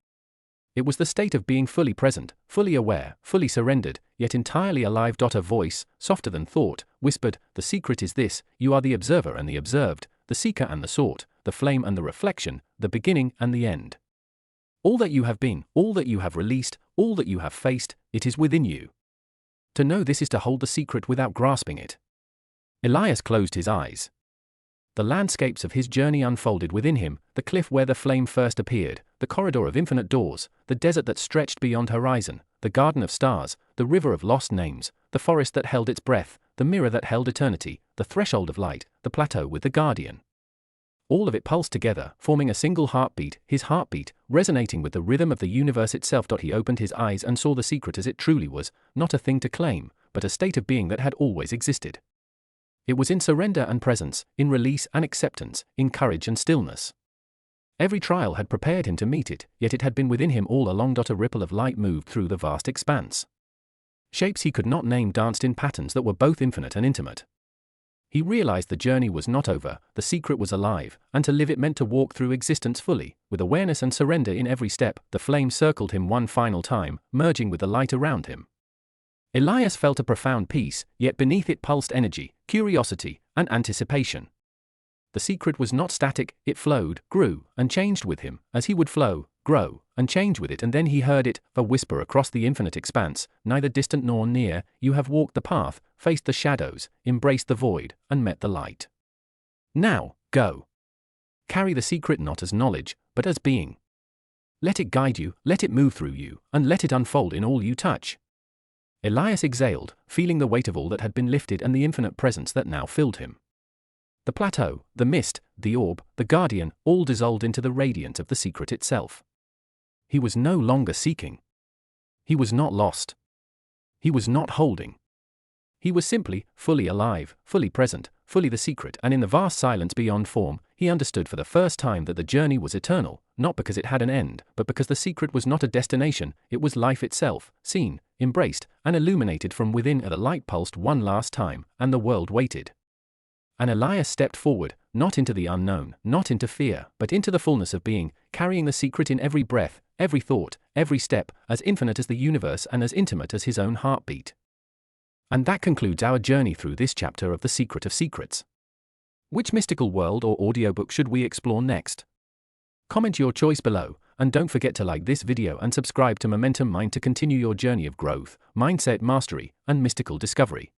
It was the state of being fully present, fully aware, fully surrendered, yet entirely alive. A voice, softer than thought, whispered, "The secret is this: you are the observer and the observed, the seeker and the sought, the flame and the reflection, the beginning and the end. All that you have been, all that you have released, all that you have faced, it is within you. To know this is to hold the secret without grasping it." Elyas closed his eyes. The landscapes of his journey unfolded within him, the cliff where the flame first appeared, the corridor of infinite doors, the desert that stretched beyond horizon, the garden of stars, the river of lost names, the forest that held its breath, the mirror that held eternity, the threshold of light, the plateau with the guardian. All of it pulsed together, forming a single heartbeat, his heartbeat, resonating with the rhythm of the universe itself. He opened his eyes and saw the secret as it truly was, not a thing to claim, but a state of being that had always existed. It was in surrender and presence, in release and acceptance, in courage and stillness. Every trial had prepared him to meet it, yet it had been within him all along. A ripple of light moved through the vast expanse. Shapes he could not name danced in patterns that were both infinite and intimate. He realized the journey was not over, the secret was alive, and to live it meant to walk through existence fully, with awareness and surrender in every step. The flame circled him one final time, merging with the light around him. Elyas felt a profound peace, yet beneath it pulsed energy, curiosity, and anticipation. The secret was not static, it flowed, grew, and changed with him, as he would flow, grow, and change with it. And then he heard it, a whisper across the infinite expanse, neither distant nor near. You have walked the path, faced the shadows, embraced the void, and met the light. Now, go. Carry the secret not as knowledge, but as being. Let it guide you, let it move through you, and let it unfold in all you touch. Elyas exhaled, feeling the weight of all that had been lifted and the infinite presence that now filled him. The plateau, the mist, the orb, the guardian, all dissolved into the radiance of the secret itself. He was no longer seeking. He was not lost. He was not holding. He was simply, fully alive, fully present, fully the secret. And in the vast silence beyond form, he understood for the first time that the journey was eternal, not because it had an end, but because the secret was not a destination, it was life itself, seen, embraced, and illuminated from within. The light pulsed one last time, and the world waited. And Elyas stepped forward, not into the unknown, not into fear, but into the fullness of being, carrying the secret in every breath, every thought, every step, as infinite as the universe and as intimate as his own heartbeat. And that concludes our journey through this chapter of The Secret of Secrets. Which mystical world or audiobook should we explore next? Comment your choice below, and don't forget to like this video and subscribe to Momentum Mind to continue your journey of growth, mindset mastery, and mystical discovery.